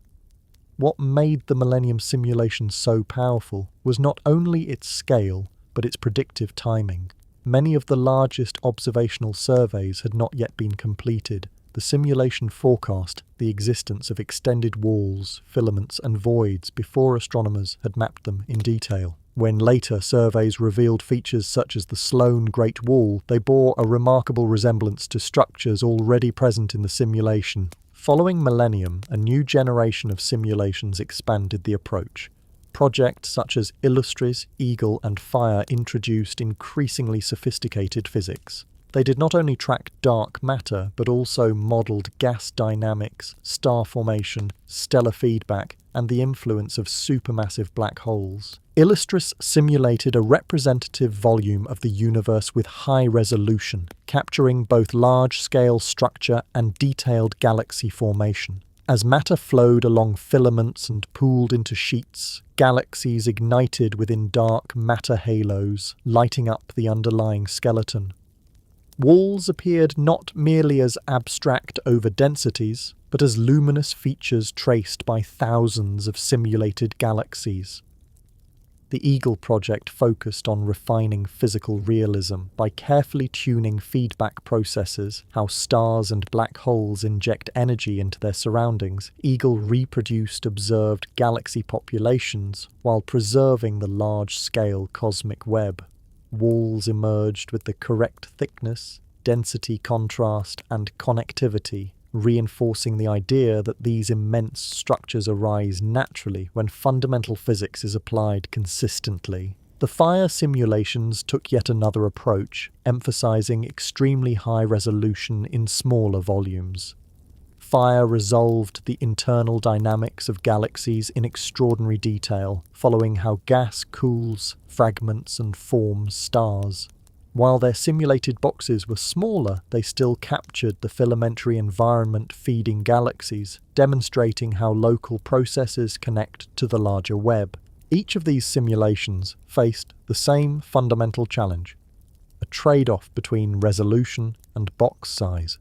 What made the Millennium simulation so powerful was not only its scale, but its predictive timing. Many of the largest observational surveys had not yet been completed. The simulation forecast the existence of extended walls, filaments, and voids before astronomers had mapped them in detail. When later surveys revealed features such as the Sloan Great Wall, they bore a remarkable resemblance to structures already present in the simulation. Following Millennium, a new generation of simulations expanded the approach. Projects such as Illustris, Eagle, and Fire introduced increasingly sophisticated physics. They did not only track dark matter, but also modelled gas dynamics, star formation, stellar feedback, and the influence of supermassive black holes. Illustris simulated a representative volume of the universe with high resolution, capturing both large-scale structure and detailed galaxy formation. As matter flowed along filaments and pooled into sheets, galaxies ignited within dark matter halos, lighting up the underlying skeleton. Walls appeared not merely as abstract overdensities, but as luminous features traced by thousands of simulated galaxies. The Eagle project focused on refining physical realism by carefully tuning feedback processes, how stars and black holes inject energy into their surroundings. Eagle reproduced observed galaxy populations while preserving the large-scale cosmic web. Walls emerged with the correct thickness, density contrast, and connectivity, reinforcing the idea that these immense structures arise naturally when fundamental physics is applied consistently. The Fire simulations took yet another approach, emphasizing extremely high resolution in smaller volumes. Fire resolved the internal dynamics of galaxies in extraordinary detail, following how gas cools, fragments, and forms stars. While their simulated boxes were smaller, they still captured the filamentary environment feeding galaxies, demonstrating how local processes connect to the larger web. Each of these simulations faced the same fundamental challenge: a trade-off between resolution and box size.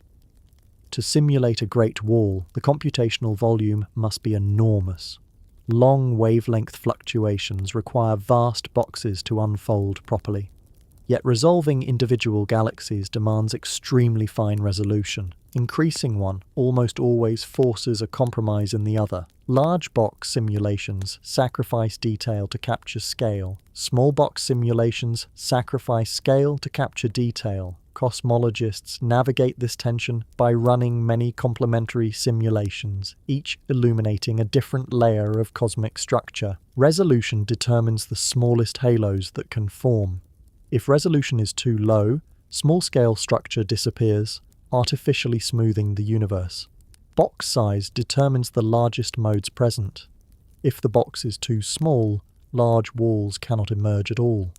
To simulate a Great Wall, the computational volume must be enormous. Long wavelength fluctuations require vast boxes to unfold properly. Yet resolving individual galaxies demands extremely fine resolution. Increasing one almost always forces a compromise in the other. Large box simulations sacrifice detail to capture scale. Small box simulations sacrifice scale to capture detail. Cosmologists navigate this tension by running many complementary simulations, each illuminating a different layer of cosmic structure. Resolution determines the smallest halos that can form. If resolution is too low, small-scale structure disappears, artificially smoothing the universe. Box size determines the largest modes present. If the box is too small, large walls cannot emerge at all.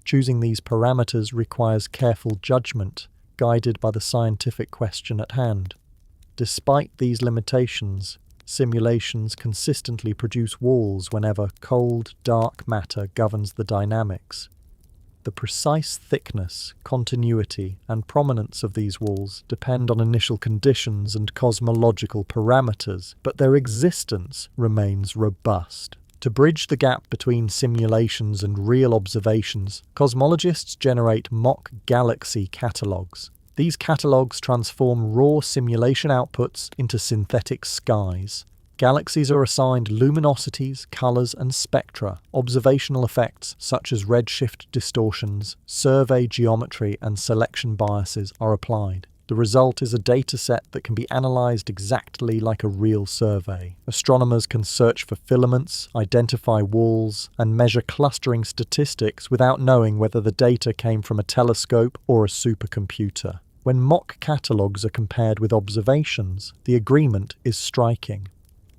Choosing these parameters requires careful judgment, guided by the scientific question at hand. Despite these limitations, simulations consistently produce walls whenever cold, dark matter governs the dynamics. The precise thickness, continuity, and prominence of these walls depend on initial conditions and cosmological parameters, but their existence remains robust. To bridge the gap between simulations and real observations, cosmologists generate mock galaxy catalogues. These catalogues transform raw simulation outputs into synthetic skies. Galaxies are assigned luminosities, colours, and spectra. Observational effects such as redshift distortions, survey geometry, and selection biases are applied. The result is a dataset that can be analysed exactly like a real survey. Astronomers can search for filaments, identify walls, and measure clustering statistics without knowing whether the data came from a telescope or a supercomputer. When mock catalogues are compared with observations, the agreement is striking.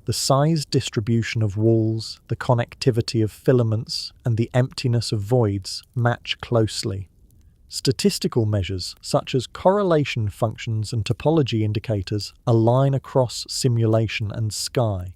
The size distribution of walls, the connectivity of filaments, and the emptiness of voids match closely. Statistical measures, such as correlation functions and topology indicators, align across simulation and sky.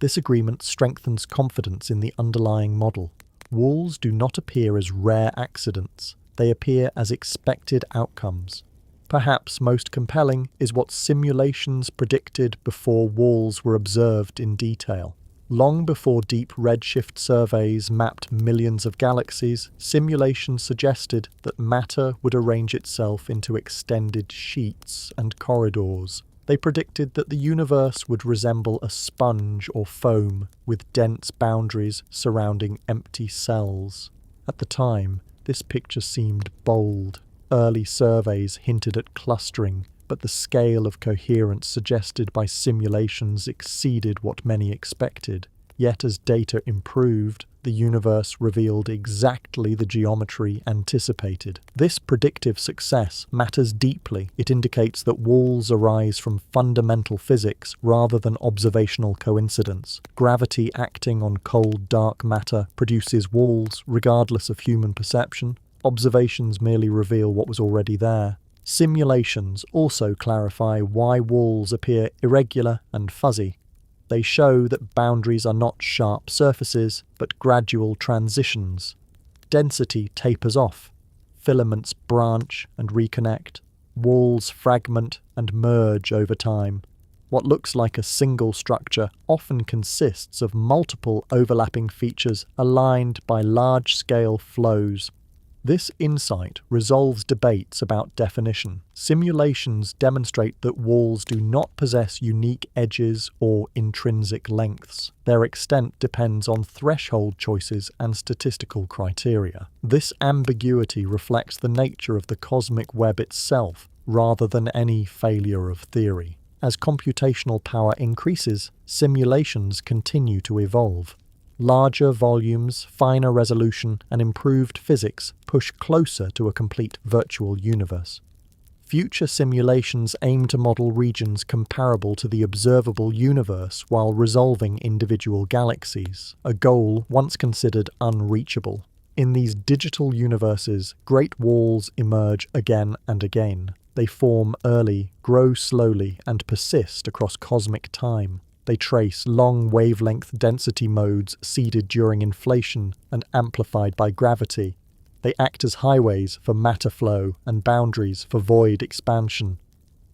This agreement strengthens confidence in the underlying model. Walls do not appear as rare accidents, they appear as expected outcomes. Perhaps most compelling is what simulations predicted before walls were observed in detail. Long before deep redshift surveys mapped millions of galaxies, simulations suggested that matter would arrange itself into extended sheets and corridors. They predicted that the universe would resemble a sponge or foam, with dense boundaries surrounding empty cells. At the time, this picture seemed bold. Early surveys hinted at clustering, but the scale of coherence suggested by simulations exceeded what many expected. Yet as data improved, the universe revealed exactly the geometry anticipated. This predictive success matters deeply. It indicates that walls arise from fundamental physics rather than observational coincidence. Gravity acting on cold, dark matter produces walls regardless of human perception. Observations merely reveal what was already there. Simulations also clarify why walls appear irregular and fuzzy. They show that boundaries are not sharp surfaces, but gradual transitions. Density tapers off. Filaments branch and reconnect. Walls fragment and merge over time. What looks like a single structure often consists of multiple overlapping features aligned by large-scale flows. This insight resolves debates about definition. Simulations demonstrate that walls do not possess unique edges or intrinsic lengths. Their extent depends on threshold choices and statistical criteria. This ambiguity reflects the nature of the cosmic web itself, rather than any failure of theory. As computational power increases, simulations continue to evolve. Larger volumes, finer resolution, and improved physics push closer to a complete virtual universe. Future simulations aim to model regions comparable to the observable universe while resolving individual galaxies, a goal once considered unreachable. In these digital universes, great walls emerge again and again. They form early, grow slowly, and persist across cosmic time. They trace long wavelength density modes seeded during inflation and amplified by gravity. They act as highways for matter flow and boundaries for void expansion.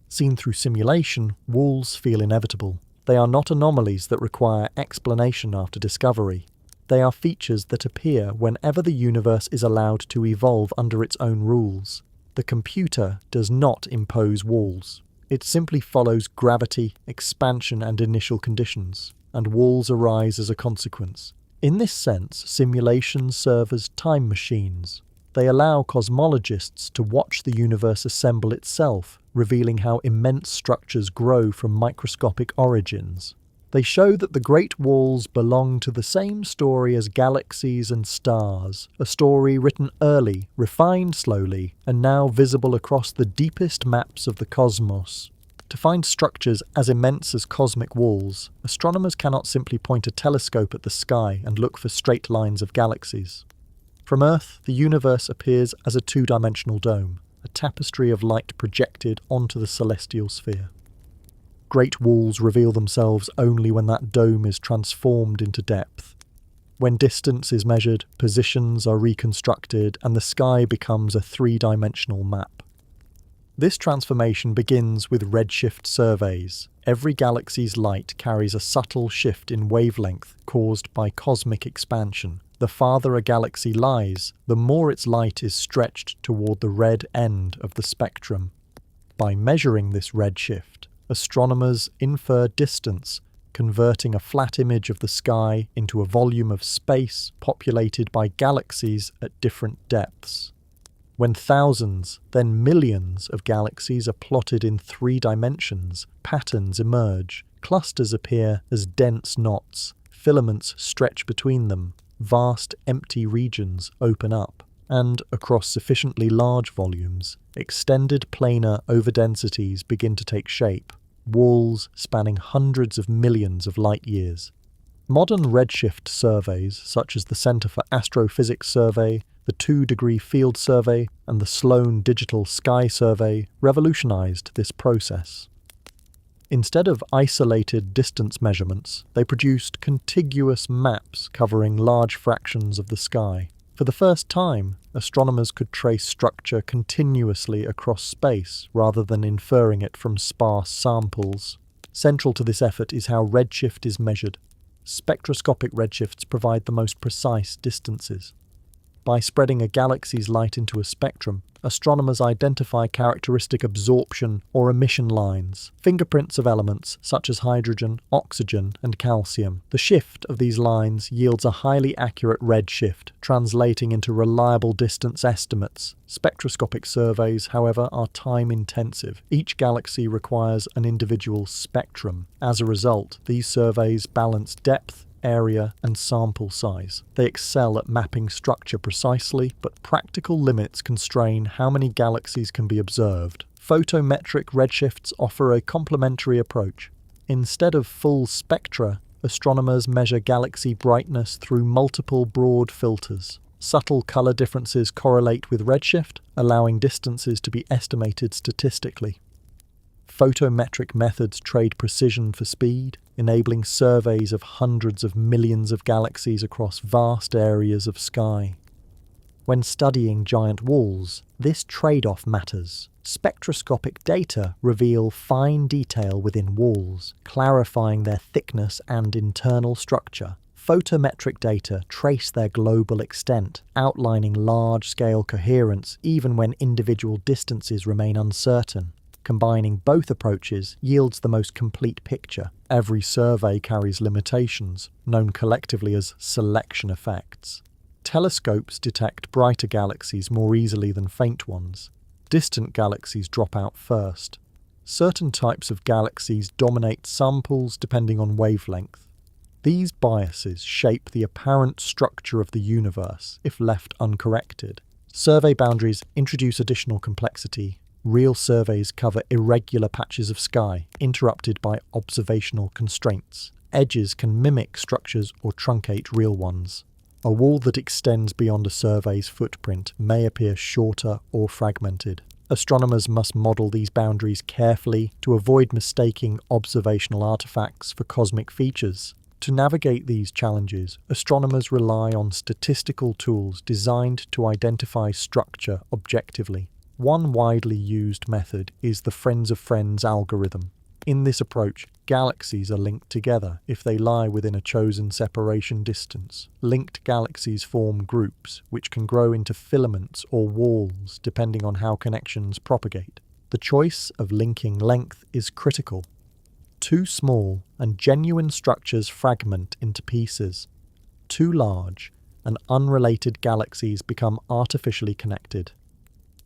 Seen through simulation, walls feel inevitable. They are not anomalies that require explanation after discovery. They are features that appear whenever the universe is allowed to evolve under its own rules. The computer does not impose walls. It simply follows gravity, expansion, and initial conditions, and walls arise as a consequence. In this sense, simulations serve as time machines. They allow cosmologists to watch the universe assemble itself, revealing how immense structures grow from microscopic origins. They show that the Great Walls belong to the same story as galaxies and stars, a story written early, refined slowly, and now visible across the deepest maps of the cosmos. To find structures as immense as cosmic walls, astronomers cannot simply point a telescope at the sky and look for straight lines of galaxies. From Earth, the universe appears as a two-dimensional dome, a tapestry of light projected onto the celestial sphere. Great walls reveal themselves only when that dome is transformed into depth. When distance is measured, positions are reconstructed, and the sky becomes a three-dimensional map. This transformation begins with redshift surveys. Every galaxy's light carries a subtle shift in wavelength caused by cosmic expansion. The farther a galaxy lies, the more its light is stretched toward the red end of the spectrum. By measuring this redshift, astronomers infer distance, converting a flat image of the sky into a volume of space populated by galaxies at different depths. When thousands, then millions of galaxies are plotted in 3 dimensions, patterns emerge, clusters appear as dense knots, filaments stretch between them, vast empty regions open up. And, across sufficiently large volumes, extended planar overdensities begin to take shape, walls spanning hundreds of millions of light-years. Modern redshift surveys, such as the Center for Astrophysics Survey, the 2-degree field survey, and the Sloan Digital Sky Survey, revolutionized this process. Instead of isolated distance measurements, they produced contiguous maps covering large fractions of the sky. For the first time, astronomers could trace structure continuously across space rather than inferring it from sparse samples. Central to this effort is how redshift is measured. Spectroscopic redshifts provide the most precise distances. By spreading a galaxy's light into a spectrum, astronomers identify characteristic absorption or emission lines, fingerprints of elements such as hydrogen, oxygen, and calcium. The shift of these lines yields a highly accurate redshift, translating into reliable distance estimates. Spectroscopic surveys, however, are time-intensive. Each galaxy requires an individual spectrum. As a result, these surveys balance depth, area, and sample size. They excel at mapping structure precisely, but practical limits constrain how many galaxies can be observed. Photometric redshifts offer a complementary approach. Instead of full spectra, astronomers measure galaxy brightness through multiple broad filters. Subtle color differences correlate with redshift, allowing distances to be estimated statistically. Photometric methods trade precision for speed, enabling surveys of hundreds of millions of galaxies across vast areas of sky. When studying giant walls, this trade-off matters. Spectroscopic data reveal fine detail within walls, clarifying their thickness and internal structure. Photometric data trace their global extent, outlining large-scale coherence even when individual distances remain uncertain. Combining both approaches yields the most complete picture. Every survey carries limitations, known collectively as selection effects. Telescopes detect brighter galaxies more easily than faint ones. Distant galaxies drop out first. Certain types of galaxies dominate samples depending on wavelength. These biases shape the apparent structure of the universe if left uncorrected. Survey boundaries introduce additional complexity. Real surveys cover irregular patches of sky, interrupted by observational constraints. Edges can mimic structures or truncate real ones. A wall that extends beyond a survey's footprint may appear shorter or fragmented. Astronomers must model these boundaries carefully to avoid mistaking observational artifacts for cosmic features. To navigate these challenges, astronomers rely on statistical tools designed to identify structure objectively. One widely used method is the Friends of Friends algorithm. In this approach, galaxies are linked together if they lie within a chosen separation distance. Linked galaxies form groups, which can grow into filaments or walls depending on how connections propagate. The choice of linking length is critical. Too small and genuine structures fragment into pieces. Too large and unrelated galaxies become artificially connected.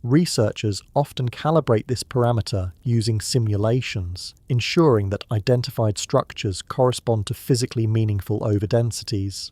Researchers often calibrate this parameter using simulations, ensuring that identified structures correspond to physically meaningful overdensities.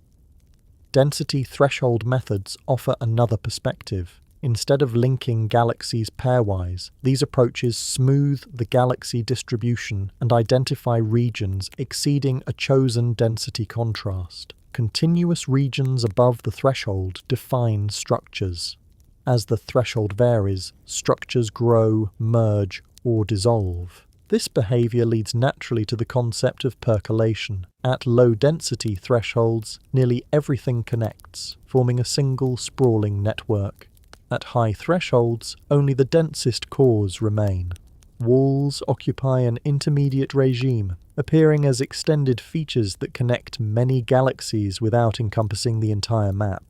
Density threshold methods offer another perspective. Instead of linking galaxies pairwise, these approaches smooth the galaxy distribution and identify regions exceeding a chosen density contrast. Continuous regions above the threshold define structures. As the threshold varies, structures grow, merge, or dissolve. This behavior leads naturally to the concept of percolation. At low-density thresholds, nearly everything connects, forming a single sprawling network. At high thresholds, only the densest cores remain. Walls occupy an intermediate regime, appearing as extended features that connect many galaxies without encompassing the entire map.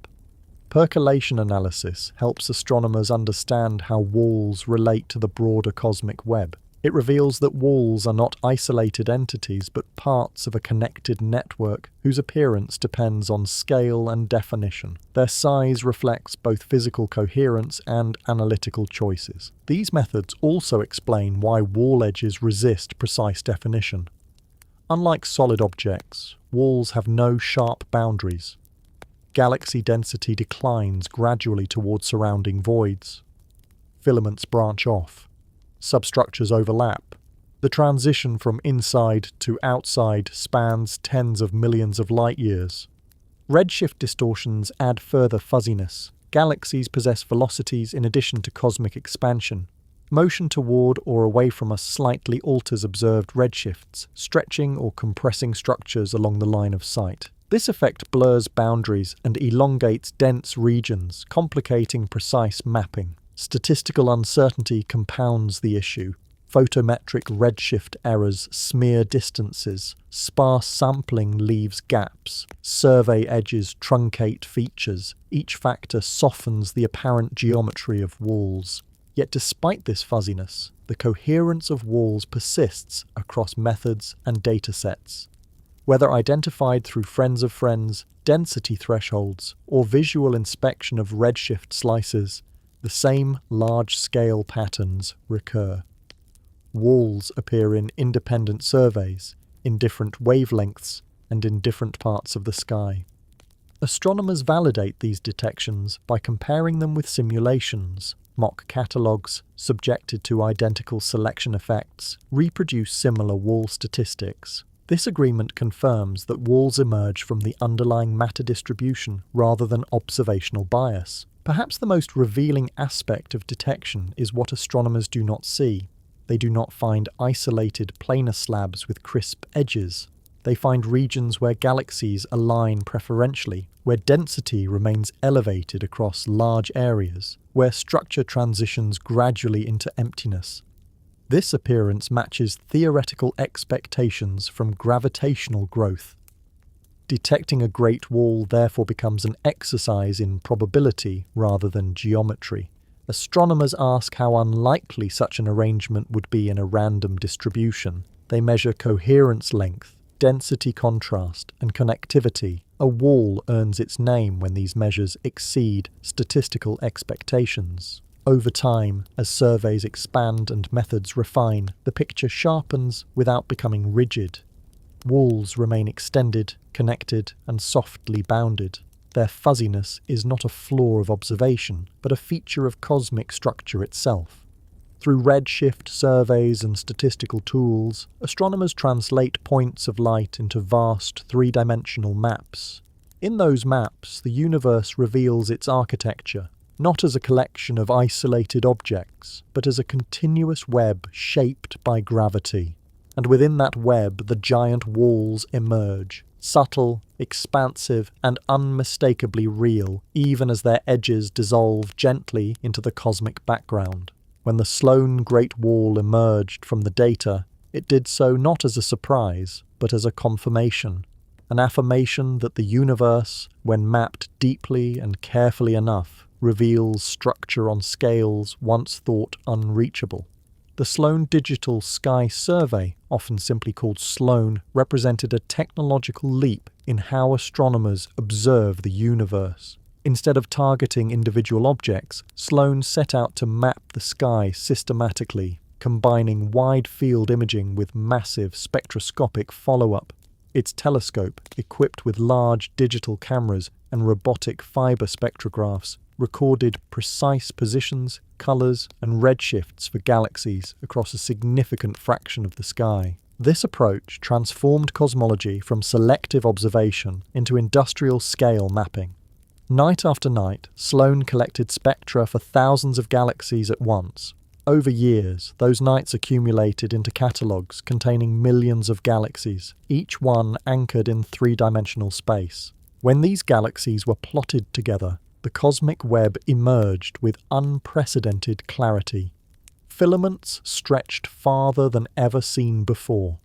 Percolation analysis helps astronomers understand how walls relate to the broader cosmic web. It reveals that walls are not isolated entities but parts of a connected network whose appearance depends on scale and definition. Their size reflects both physical coherence and analytical choices. These methods also explain why wall edges resist precise definition. Unlike solid objects, walls have no sharp boundaries. Galaxy density declines gradually towards surrounding voids. Filaments branch off. Substructures overlap. The transition from inside to outside spans tens of millions of light years. Redshift distortions add further fuzziness. Galaxies possess velocities in addition to cosmic expansion. Motion toward or away from us slightly alters observed redshifts, stretching or compressing structures along the line of sight. This effect blurs boundaries and elongates dense regions, complicating precise mapping. Statistical uncertainty compounds the issue. Photometric redshift errors smear distances, sparse sampling leaves gaps, survey edges truncate features, each factor softens the apparent geometry of walls. Yet despite this fuzziness, the coherence of walls persists across methods and datasets. Whether identified through friends of friends, density thresholds, or visual inspection of redshift slices, the same large-scale patterns recur. Walls appear in independent surveys, in different wavelengths, and in different parts of the sky. Astronomers validate these detections by comparing them with simulations. Mock catalogues, subjected to identical selection effects, reproduce similar wall statistics. This agreement confirms that walls emerge from the underlying matter distribution rather than observational bias. Perhaps the most revealing aspect of detection is what astronomers do not see. They do not find isolated planar slabs with crisp edges. They find regions where galaxies align preferentially, where density remains elevated across large areas, where structure transitions gradually into emptiness. This appearance matches theoretical expectations from gravitational growth. Detecting a Great Wall therefore becomes an exercise in probability rather than geometry. Astronomers ask how unlikely such an arrangement would be in a random distribution. They measure coherence length, density contrast, and connectivity. A wall earns its name when these measures exceed statistical expectations. Over time, as surveys expand and methods refine, the picture sharpens without becoming rigid. Walls remain extended, connected, and softly bounded. Their fuzziness is not a flaw of observation, but a feature of cosmic structure itself. Through redshift surveys and statistical tools, astronomers translate points of light into vast three-dimensional maps. In those maps, the universe reveals its architecture, not as a collection of isolated objects, but as a continuous web shaped by gravity. And within that web, the giant walls emerge, subtle, expansive, and unmistakably real, even as their edges dissolve gently into the cosmic background. When the Sloan Great Wall emerged from the data, it did so not as a surprise, but as a confirmation, an affirmation that the universe, when mapped deeply and carefully enough, reveals structure on scales once thought unreachable. The Sloan Digital Sky Survey, often simply called Sloan, represented a technological leap in how astronomers observe the universe. Instead of targeting individual objects, Sloan set out to map the sky systematically, combining wide-field imaging with massive spectroscopic follow-up. Its telescope, equipped with large digital cameras and robotic fiber spectrographs, recorded precise positions, colours, and redshifts for galaxies across a significant fraction of the sky. This approach transformed cosmology from selective observation into industrial-scale mapping. Night after night, Sloan collected spectra for thousands of galaxies at once. Over years, those nights accumulated into catalogues containing millions of galaxies, each one anchored in three-dimensional space. When these galaxies were plotted together, the cosmic web emerged with unprecedented clarity. Filaments stretched farther than ever seen before.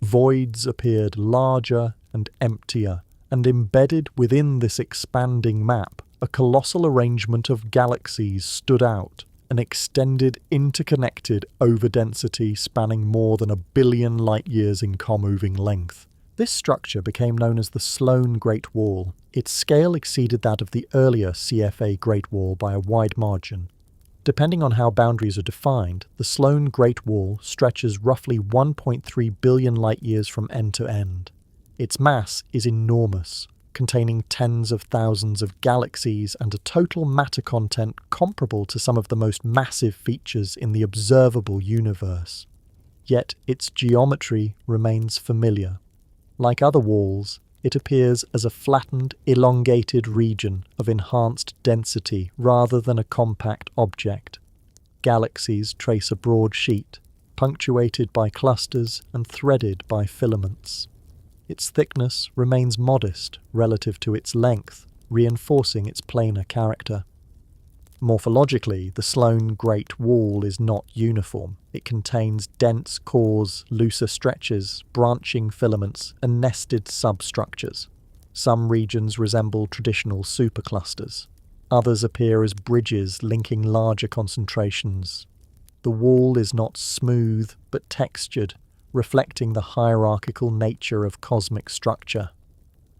Voids appeared larger and emptier, and embedded within this expanding map, a colossal arrangement of galaxies stood out, an extended, interconnected overdensity spanning more than 1 billion light-years in car-moving length. This structure became known as the Sloan Great Wall. Its scale exceeded that of the earlier CfA Great Wall by a wide margin. Depending on how boundaries are defined, the Sloan Great Wall stretches roughly 1.3 billion light-years from end to end. Its mass is enormous, containing tens of thousands of galaxies and a total matter content comparable to some of the most massive features in the observable universe. yet its geometry remains familiar. Like other walls, it appears as a flattened, elongated region of enhanced density rather than a compact object. Galaxies trace a broad sheet, punctuated by clusters and threaded by filaments. Its thickness remains modest relative to its length, reinforcing its planar character. Morphologically, the Sloan Great Wall is not uniform. It contains dense cores, looser stretches, branching filaments, and nested substructures. Some regions resemble traditional superclusters. Others appear as bridges linking larger concentrations. The wall is not smooth, but textured, reflecting the hierarchical nature of cosmic structure.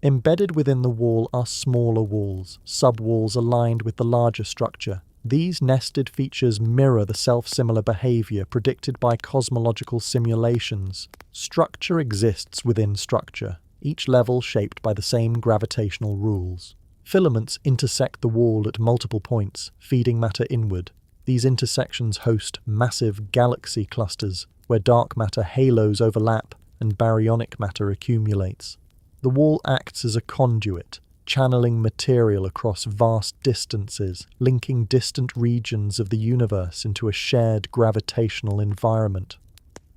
Embedded within the wall are smaller walls, subwalls aligned with the larger structure. These nested features mirror the self-similar behavior predicted by cosmological simulations. Structure exists within structure, each level shaped by the same gravitational rules. Filaments intersect the wall at multiple points, feeding matter inward. These intersections host massive galaxy clusters, where dark matter halos overlap and baryonic matter accumulates. The wall acts as a conduit, channeling material across vast distances, linking distant regions of the universe into a shared gravitational environment.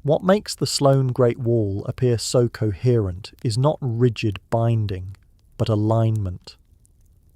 What makes the Sloan Great Wall appear so coherent is not rigid binding, but alignment.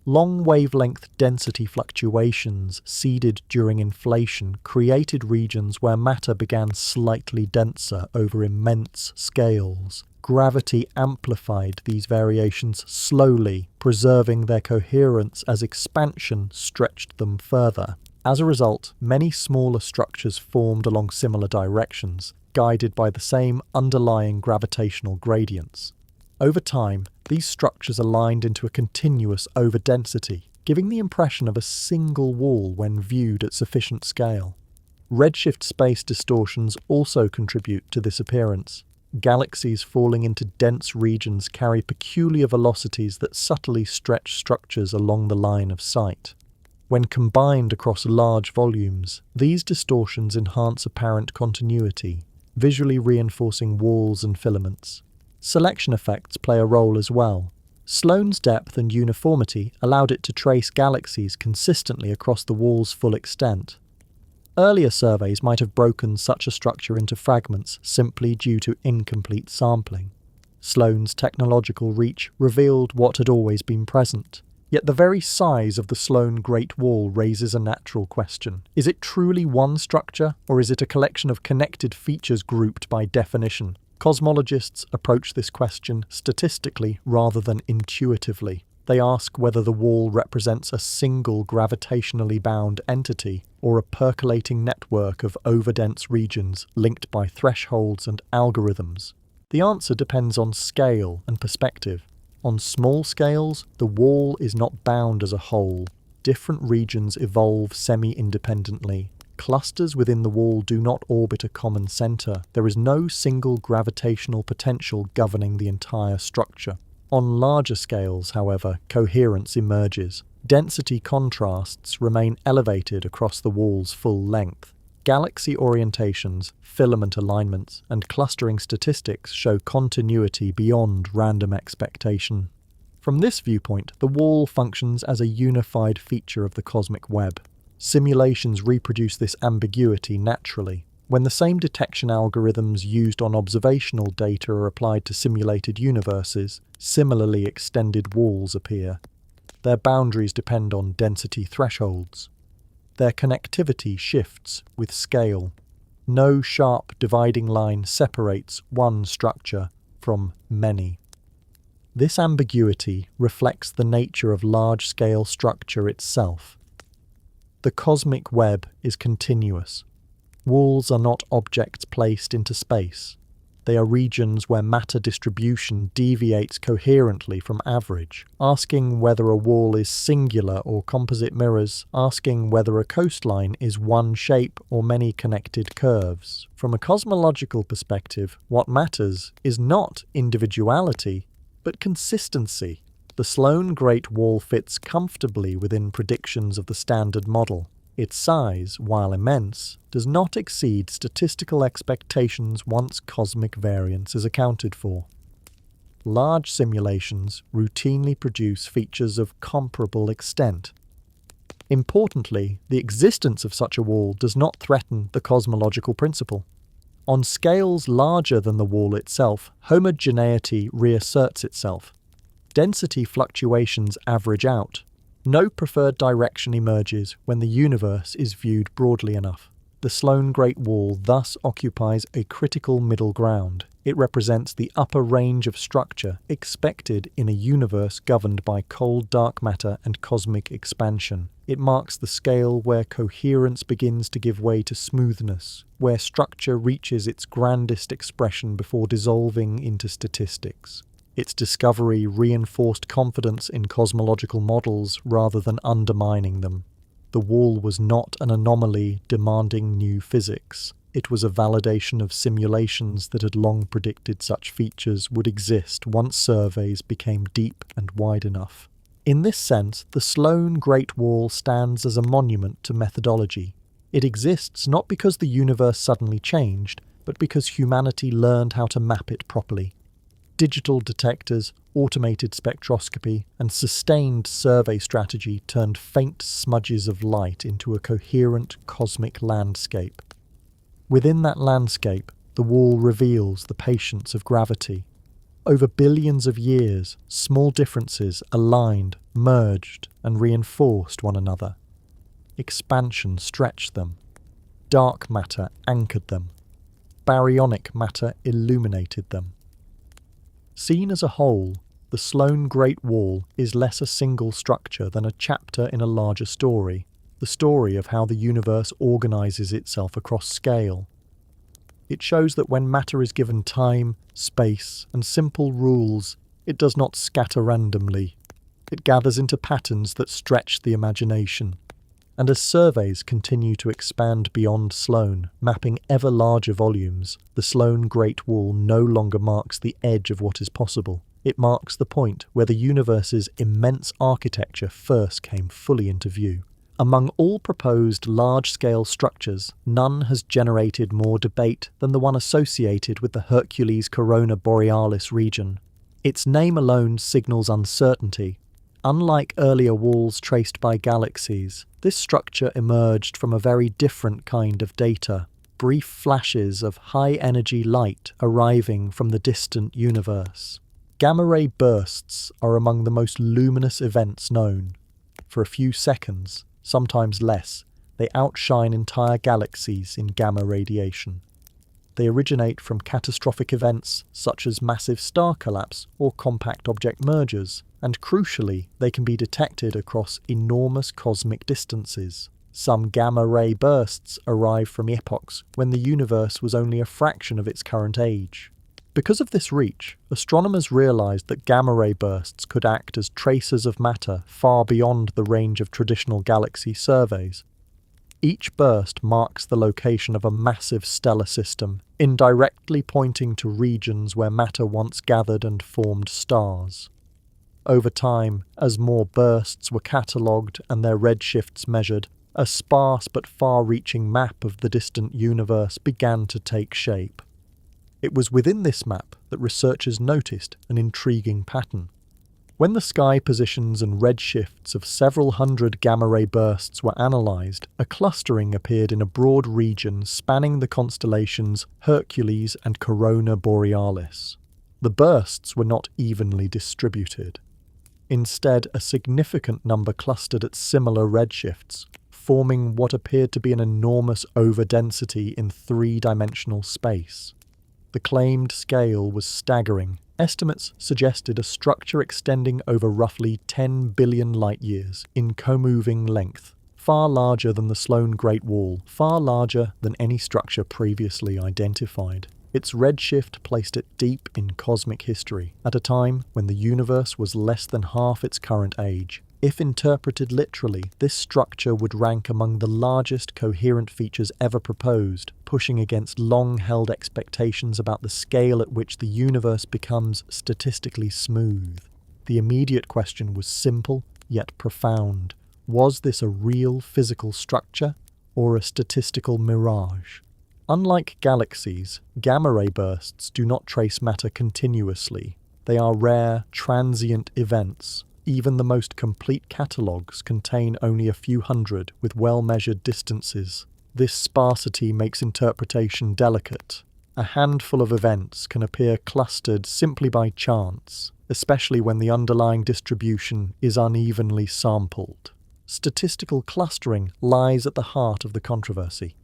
Long wavelength density fluctuations seeded during inflation created regions where matter began slightly denser over immense scales. Gravity amplified these variations slowly, preserving their coherence as expansion stretched them further. As a result, many smaller structures formed along similar directions, guided by the same underlying gravitational gradients. Over time, these structures aligned into a continuous overdensity, giving the impression of a single wall when viewed at sufficient scale. Redshift space distortions also contribute to this appearance. Galaxies falling into dense regions carry peculiar velocities that subtly stretch structures along the line of sight. When combined across large volumes, these distortions enhance apparent continuity, visually reinforcing walls and filaments. Selection effects play a role as well. Sloan's depth and uniformity allowed it to trace galaxies consistently across the wall's full extent. Earlier surveys might have broken such a structure into fragments simply due to incomplete sampling. Sloan's technological reach revealed what had always been present. Yet the very size of the Sloan Great Wall raises a natural question. Is it truly one structure, or is it a collection of connected features grouped by definition? Cosmologists approach this question statistically rather than intuitively. They ask whether the wall represents a single gravitationally bound entity or a percolating network of overdense regions linked by thresholds and algorithms. The answer depends on scale and perspective. On small scales, the wall is not bound as a whole. Different regions evolve semi-independently. Clusters within the wall do not orbit a common center. There is no single gravitational potential governing the entire structure. On larger scales, however, coherence emerges. Density contrasts remain elevated across the wall's full length. Galaxy orientations, filament alignments, and clustering statistics show continuity beyond random expectation. From this viewpoint, the wall functions as a unified feature of the cosmic web. Simulations reproduce this ambiguity naturally. When the same detection algorithms used on observational data are applied to simulated universes, similarly extended walls appear. Their boundaries depend on density thresholds. Their connectivity shifts with scale. No sharp dividing line separates one structure from many. This ambiguity reflects the nature of large-scale structure itself. The cosmic web is continuous. Walls are not objects placed into space. They are regions where matter distribution deviates coherently from average, asking whether a wall is singular or composite mirrors, asking whether a coastline is one shape or many connected curves. From a cosmological perspective, what matters is not individuality, but consistency. The Sloan Great Wall fits comfortably within predictions of the Standard Model. Its size, while immense, does not exceed statistical expectations once cosmic variance is accounted for. Large simulations routinely produce features of comparable extent. Importantly, the existence of such a wall does not threaten the cosmological principle. On scales larger than the wall itself, homogeneity reasserts itself. Density fluctuations average out. No preferred direction emerges when the universe is viewed broadly enough. The Sloan Great Wall thus occupies a critical middle ground. It represents the upper range of structure expected in a universe governed by cold dark matter and cosmic expansion. It marks the scale where coherence begins to give way to smoothness, where structure reaches its grandest expression before dissolving into statistics. Its discovery reinforced confidence in cosmological models rather than undermining them. The wall was not an anomaly demanding new physics. It was a validation of simulations that had long predicted such features would exist once surveys became deep and wide enough. In this sense, the Sloan Great Wall stands as a monument to methodology. It exists not because the universe suddenly changed, but because humanity learned how to map it properly. Digital detectors, automated spectroscopy, and sustained survey strategy turned faint smudges of light into a coherent cosmic landscape. Within that landscape, the wall reveals the patience of gravity. Over billions of years, small differences aligned, merged, and reinforced one another. Expansion stretched them. Dark matter anchored them. Baryonic matter illuminated them. Seen as a whole, the Sloan Great Wall is less a single structure than a chapter in a larger story, the story of how the universe organizes itself across scale. It shows that when matter is given time, space, and simple rules, it does not scatter randomly. It gathers into patterns that stretch the imagination. And as surveys continue to expand beyond Sloan, mapping ever larger volumes, the Sloan Great Wall no longer marks the edge of what is possible. It marks the point where the universe's immense architecture first came fully into view. Among all proposed large-scale structures, none has generated more debate than the one associated with the Hercules corona Borealis region. Its name alone signals uncertainty. Unlike earlier walls traced by galaxies, this structure emerged from a very different kind of data, brief flashes of high-energy light arriving from the distant universe. Gamma-ray bursts are among the most luminous events known. For a few seconds, sometimes less, they outshine entire galaxies in gamma radiation. They originate from catastrophic events such as massive star collapse or compact object mergers, and crucially, they can be detected across enormous cosmic distances. Some gamma-ray bursts arrive from epochs when the universe was only a fraction of its current age. Because of this reach, astronomers realized that gamma-ray bursts could act as tracers of matter far beyond the range of traditional galaxy surveys. Each burst marks the location of a massive stellar system, indirectly pointing to regions where matter once gathered and formed stars. Over time, as more bursts were catalogued and their redshifts measured, a sparse but far-reaching map of the distant universe began to take shape. It was within this map that researchers noticed an intriguing pattern. When the sky positions and redshifts of several hundred gamma-ray bursts were analysed, a clustering appeared in a broad region spanning the constellations Hercules and Corona Borealis. The bursts were not evenly distributed. Instead, a significant number clustered at similar redshifts, forming what appeared to be an enormous overdensity in three-dimensional space. The claimed scale was staggering. Estimates suggested a structure extending over roughly 10 billion light-years in co-moving length, far larger than the Sloan Great Wall, far larger than any structure previously identified. Its redshift placed it deep in cosmic history, at a time when the universe was less than half its current age. If interpreted literally, this structure would rank among the largest coherent features ever proposed, pushing against long-held expectations about the scale at which the universe becomes statistically smooth. The immediate question was simple, yet profound. Was this a real physical structure or a statistical mirage? Unlike galaxies, gamma-ray bursts do not trace matter continuously. They are rare, transient events. Even the most complete catalogues contain only a few hundred with well-measured distances. This sparsity makes interpretation delicate. A handful of events can appear clustered simply by chance, especially when the underlying distribution is unevenly sampled. Statistical clustering lies at the heart of the controversy.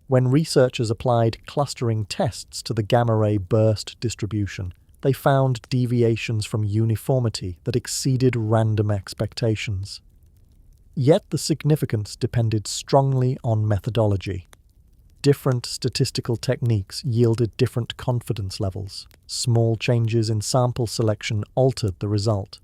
When researchers applied clustering tests to the gamma-ray burst distribution, they found deviations from uniformity that exceeded random expectations. Yet the significance depended strongly on methodology. Different statistical techniques yielded different confidence levels. Small changes in sample selection altered the result.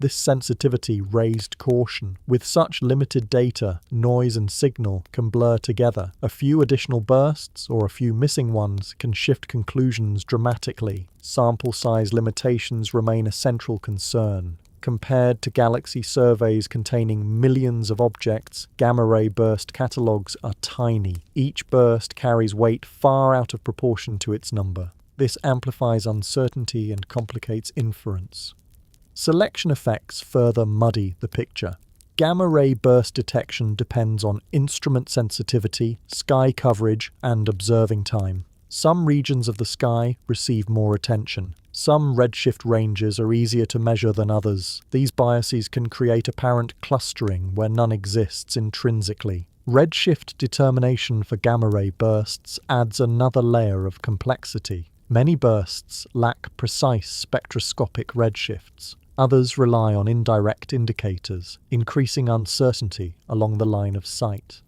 This sensitivity raised caution. With such limited data, noise and signal can blur together. A few additional bursts or a few missing ones can shift conclusions dramatically. Sample size limitations remain a central concern. Compared to galaxy surveys containing millions of objects, gamma-ray burst catalogues are tiny. Each burst carries weight far out of proportion to its number. This amplifies uncertainty and complicates inference. Selection effects further muddy the picture. Gamma-ray burst detection depends on instrument sensitivity, sky coverage, and observing time. Some regions of the sky receive more attention. Some redshift ranges are easier to measure than others. These biases can create apparent clustering where none exists intrinsically. Redshift determination for gamma-ray bursts adds another layer of complexity. Many bursts lack precise spectroscopic redshifts. Others rely on indirect indicators, increasing uncertainty along the line of sight.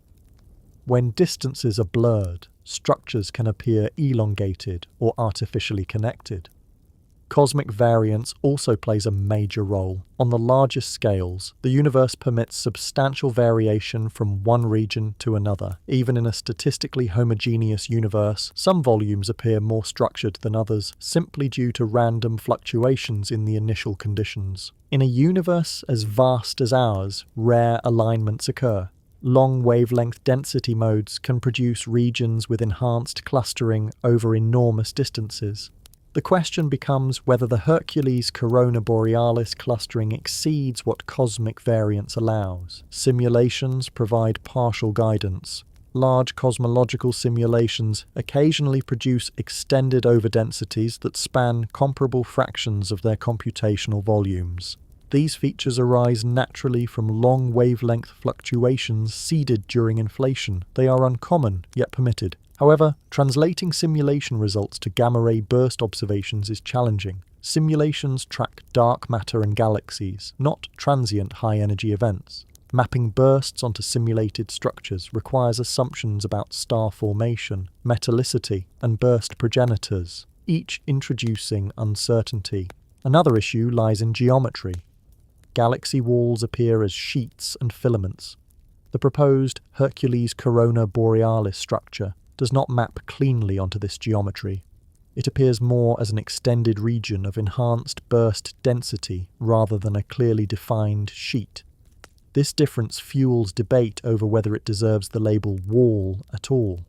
When distances are blurred, structures can appear elongated or artificially connected. Cosmic variance also plays a major role. On the largest scales, the universe permits substantial variation from one region to another. Even in a statistically homogeneous universe, some volumes appear more structured than others, simply due to random fluctuations in the initial conditions. In a universe as vast as ours, rare alignments occur. Long wavelength density modes can produce regions with enhanced clustering over enormous distances. The question becomes whether the Hercules corona borealis clustering exceeds what cosmic variance allows. Simulations provide partial guidance. Large cosmological simulations occasionally produce extended overdensities that span comparable fractions of their computational volumes. These features arise naturally from long wavelength fluctuations seeded during inflation. They are uncommon, yet permitted. However, translating simulation results to gamma-ray burst observations is challenging. Simulations track dark matter and galaxies, not transient high-energy events. Mapping bursts onto simulated structures requires assumptions about star formation, metallicity, and burst progenitors, each introducing uncertainty. Another issue lies in geometry. Galaxy walls appear as sheets and filaments. The proposed Hercules corona borealis structure does not map cleanly onto this geometry. It appears more as an extended region of enhanced burst density rather than a clearly defined sheet. This difference fuels debate over whether it deserves the label wall at all.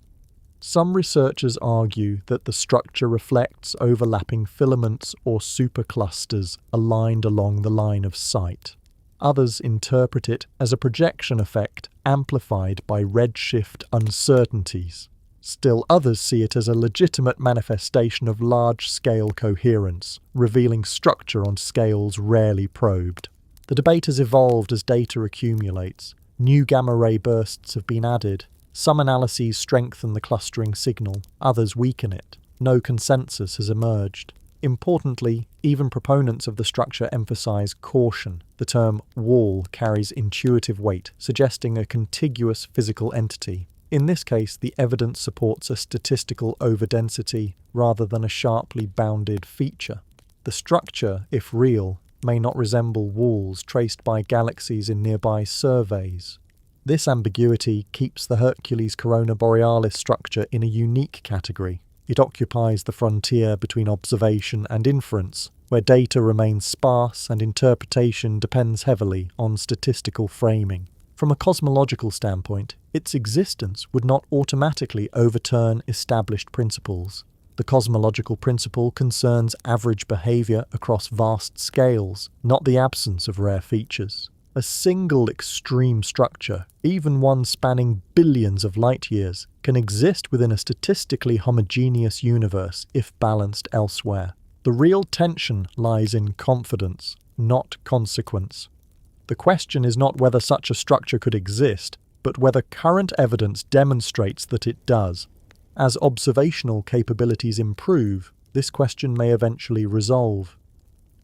Some researchers argue that the structure reflects overlapping filaments or superclusters aligned along the line of sight. Others interpret it as a projection effect amplified by redshift uncertainties. Still others see it as a legitimate manifestation of large-scale coherence, revealing structure on scales rarely probed. The debate has evolved as data accumulates. New gamma-ray bursts have been added. Some analyses strengthen the clustering signal, others weaken it. No consensus has emerged. Importantly, even proponents of the structure emphasize caution. The term wall carries intuitive weight, suggesting a contiguous physical entity. In this case, the evidence supports a statistical overdensity rather than a sharply bounded feature. The structure, if real, may not resemble walls traced by galaxies in nearby surveys. This ambiguity keeps the Hercules corona borealis structure in a unique category. It occupies the frontier between observation and inference, where data remains sparse and interpretation depends heavily on statistical framing. From a cosmological standpoint, its existence would not automatically overturn established principles. The cosmological principle concerns average behavior across vast scales, not the absence of rare features. A single extreme structure, even one spanning billions of light years, can exist within a statistically homogeneous universe if balanced elsewhere. The real tension lies in confidence, not consequence. The question is not whether such a structure could exist, but whether current evidence demonstrates that it does. As observational capabilities improve, this question may eventually resolve.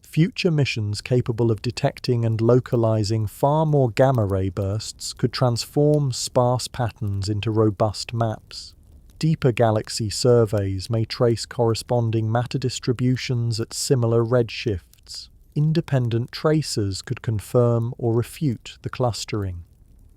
Future missions capable of detecting and localizing far more gamma-ray bursts could transform sparse patterns into robust maps. Deeper galaxy surveys may trace corresponding matter distributions at similar redshifts. Independent tracers could confirm or refute the clustering.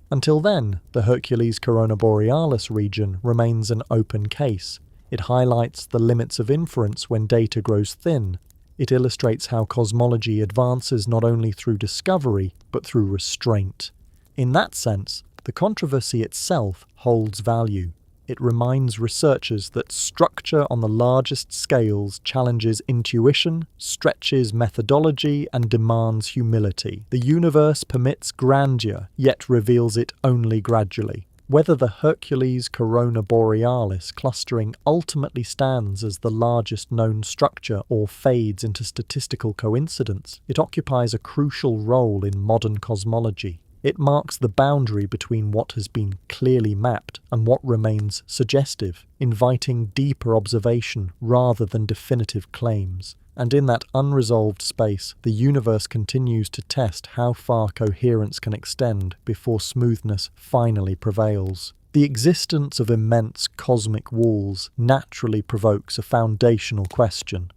Until then, the Hercules Corona Borealis region remains an open case. It highlights the limits of inference when data grows thin. It illustrates how cosmology advances not only through discovery, but through restraint. In that sense, the controversy itself holds value. It reminds researchers that structure on the largest scales challenges intuition, stretches methodology, and demands humility. The universe permits grandeur, yet reveals it only gradually. Whether the Hercules Corona Borealis clustering ultimately stands as the largest known structure or fades into statistical coincidence, it occupies a crucial role in modern cosmology. It marks the boundary between what has been clearly mapped and what remains suggestive, inviting deeper observation rather than definitive claims. And in that unresolved space, the universe continues to test how far coherence can extend before smoothness finally prevails. The existence of immense cosmic walls naturally provokes a foundational question.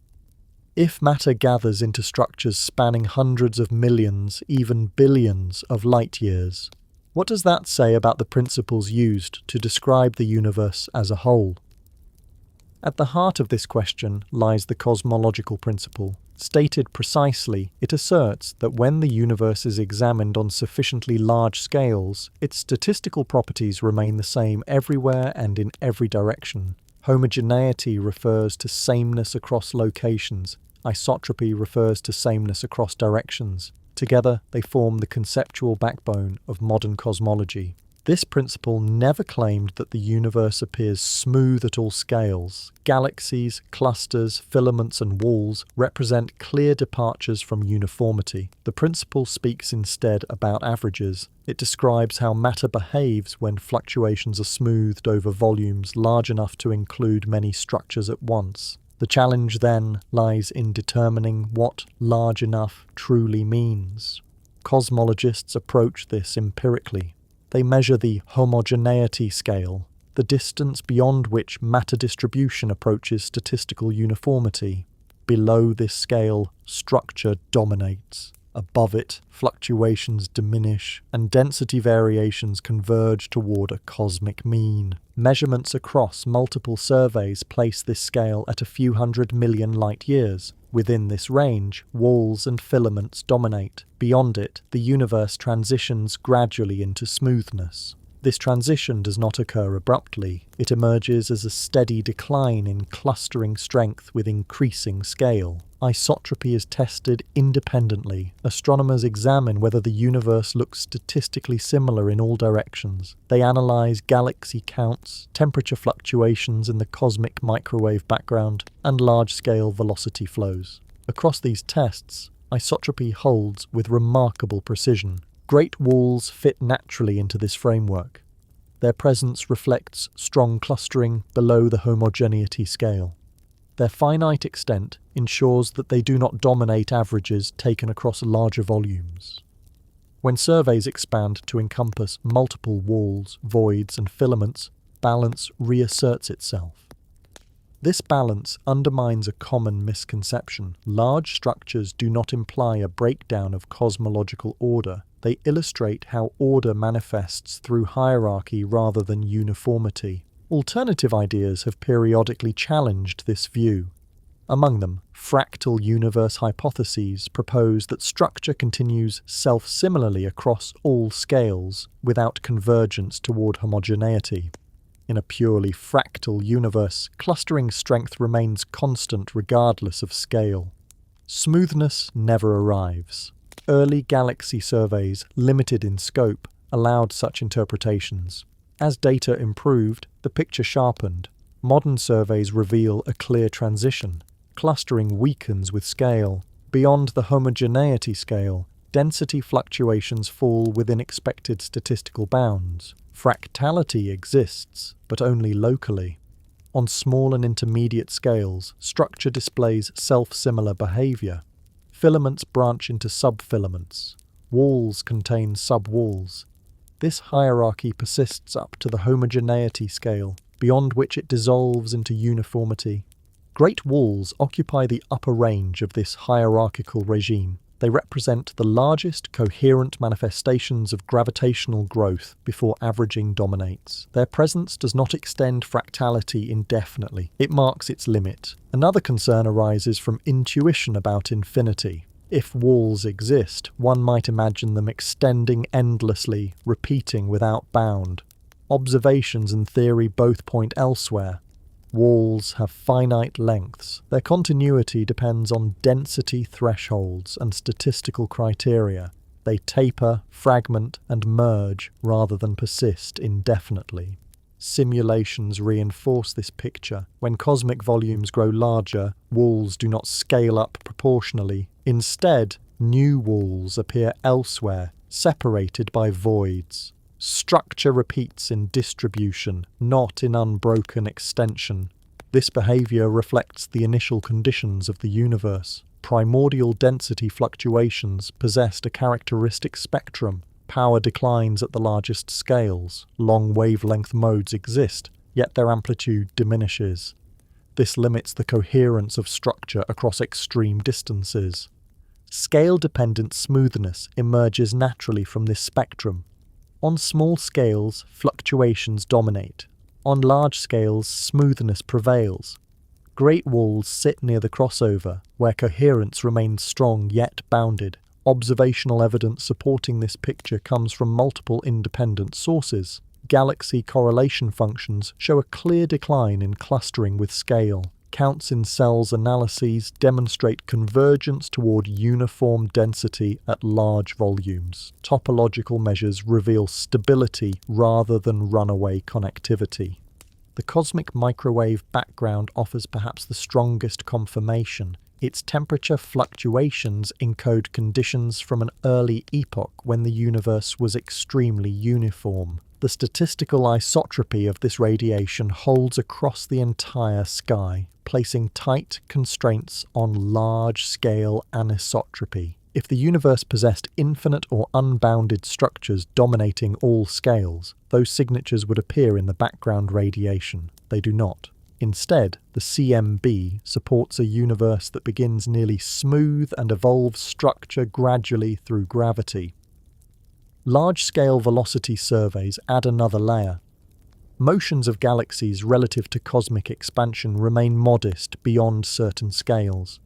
If matter gathers into structures spanning hundreds of millions, even billions of light years, what does that say about the principles used to describe the universe as a whole? At the heart of this question lies the cosmological principle. Stated precisely, it asserts that when the universe is examined on sufficiently large scales, its statistical properties remain the same everywhere and in every direction. Homogeneity refers to sameness across locations. Isotropy refers to sameness across directions. Together, they form the conceptual backbone of modern cosmology. This principle never claimed that the universe appears smooth at all scales. Galaxies, clusters, filaments, and walls represent clear departures from uniformity. The principle speaks instead about averages. It describes how matter behaves when fluctuations are smoothed over volumes large enough to include many structures at once. The challenge then lies in determining what large enough truly means. Cosmologists approach this empirically. They measure the homogeneity scale, the distance beyond which matter distribution approaches statistical uniformity. Below this scale, structure dominates. Above it, fluctuations diminish, and density variations converge toward a cosmic mean. Measurements across multiple surveys place this scale at a few 100 million light years. Within this range, walls and filaments dominate. Beyond it, the universe transitions gradually into smoothness. This transition does not occur abruptly. It emerges as a steady decline in clustering strength with increasing scale. Isotropy is tested independently. Astronomers examine whether the universe looks statistically similar in all directions. They analyze galaxy counts, temperature fluctuations in the cosmic microwave background, and large-scale velocity flows. Across these tests, isotropy holds with remarkable precision. Great walls fit naturally into this framework. Their presence reflects strong clustering below the homogeneity scale. Their finite extent ensures that they do not dominate averages taken across larger volumes. When surveys expand to encompass multiple walls, voids, and filaments, balance reasserts itself. This balance undermines a common misconception. Large structures do not imply a breakdown of cosmological order. They illustrate how order manifests through hierarchy rather than uniformity. Alternative ideas have periodically challenged this view. Among them, fractal universe hypotheses propose that structure continues self-similarly across all scales without convergence toward homogeneity. In a purely fractal universe, clustering strength remains constant regardless of scale. Smoothness never arrives. Early galaxy surveys, limited in scope, allowed such interpretations. As data improved, the picture sharpened. Modern surveys reveal a clear transition. Clustering weakens with scale. Beyond the homogeneity scale, density fluctuations fall within expected statistical bounds. Fractality exists, but only locally. On small and intermediate scales, structure displays self-similar behavior. Filaments branch into subfilaments. Walls contain subwalls. This hierarchy persists up to the homogeneity scale, beyond which it dissolves into uniformity. Great walls occupy the upper range of this hierarchical regime. They represent the largest coherent manifestations of gravitational growth before averaging dominates. Their presence does not extend fractality indefinitely. It marks its limit. Another concern arises from intuition about infinity. If walls exist, one might imagine them extending endlessly, repeating without bound. Observations and theory both point elsewhere. Walls have finite lengths. Their continuity depends on density thresholds and statistical criteria. They taper, fragment, and merge rather than persist indefinitely. Simulations reinforce this picture. When cosmic volumes grow larger, walls do not scale up proportionally. Instead, new walls appear elsewhere, separated by voids. Structure repeats in distribution, not in unbroken extension. This behavior reflects the initial conditions of the universe. Primordial density fluctuations possessed a characteristic spectrum. Power declines at the largest scales. Long wavelength modes exist, yet their amplitude diminishes. This limits the coherence of structure across extreme distances. Scale-dependent smoothness emerges naturally from this spectrum. On small scales, fluctuations dominate. On large scales, smoothness prevails. Great walls sit near the crossover, where coherence remains strong yet bounded. Observational evidence supporting this picture comes from multiple independent sources. Galaxy correlation functions show a clear decline in clustering with scale. Counts in cells analyses demonstrate convergence toward uniform density at large volumes. Topological measures reveal stability rather than runaway connectivity. The cosmic microwave background offers perhaps the strongest confirmation. Its temperature fluctuations encode conditions from an early epoch when the universe was extremely uniform. The statistical isotropy of this radiation holds across the entire sky, placing tight constraints on large-scale anisotropy. If the universe possessed infinite or unbounded structures dominating all scales, those signatures would appear in the background radiation. They do not. Instead, the CMB supports a universe that begins nearly smooth and evolves structure gradually through gravity. Large-scale velocity surveys add another layer. Motions of galaxies relative to cosmic expansion remain modest beyond certain scales.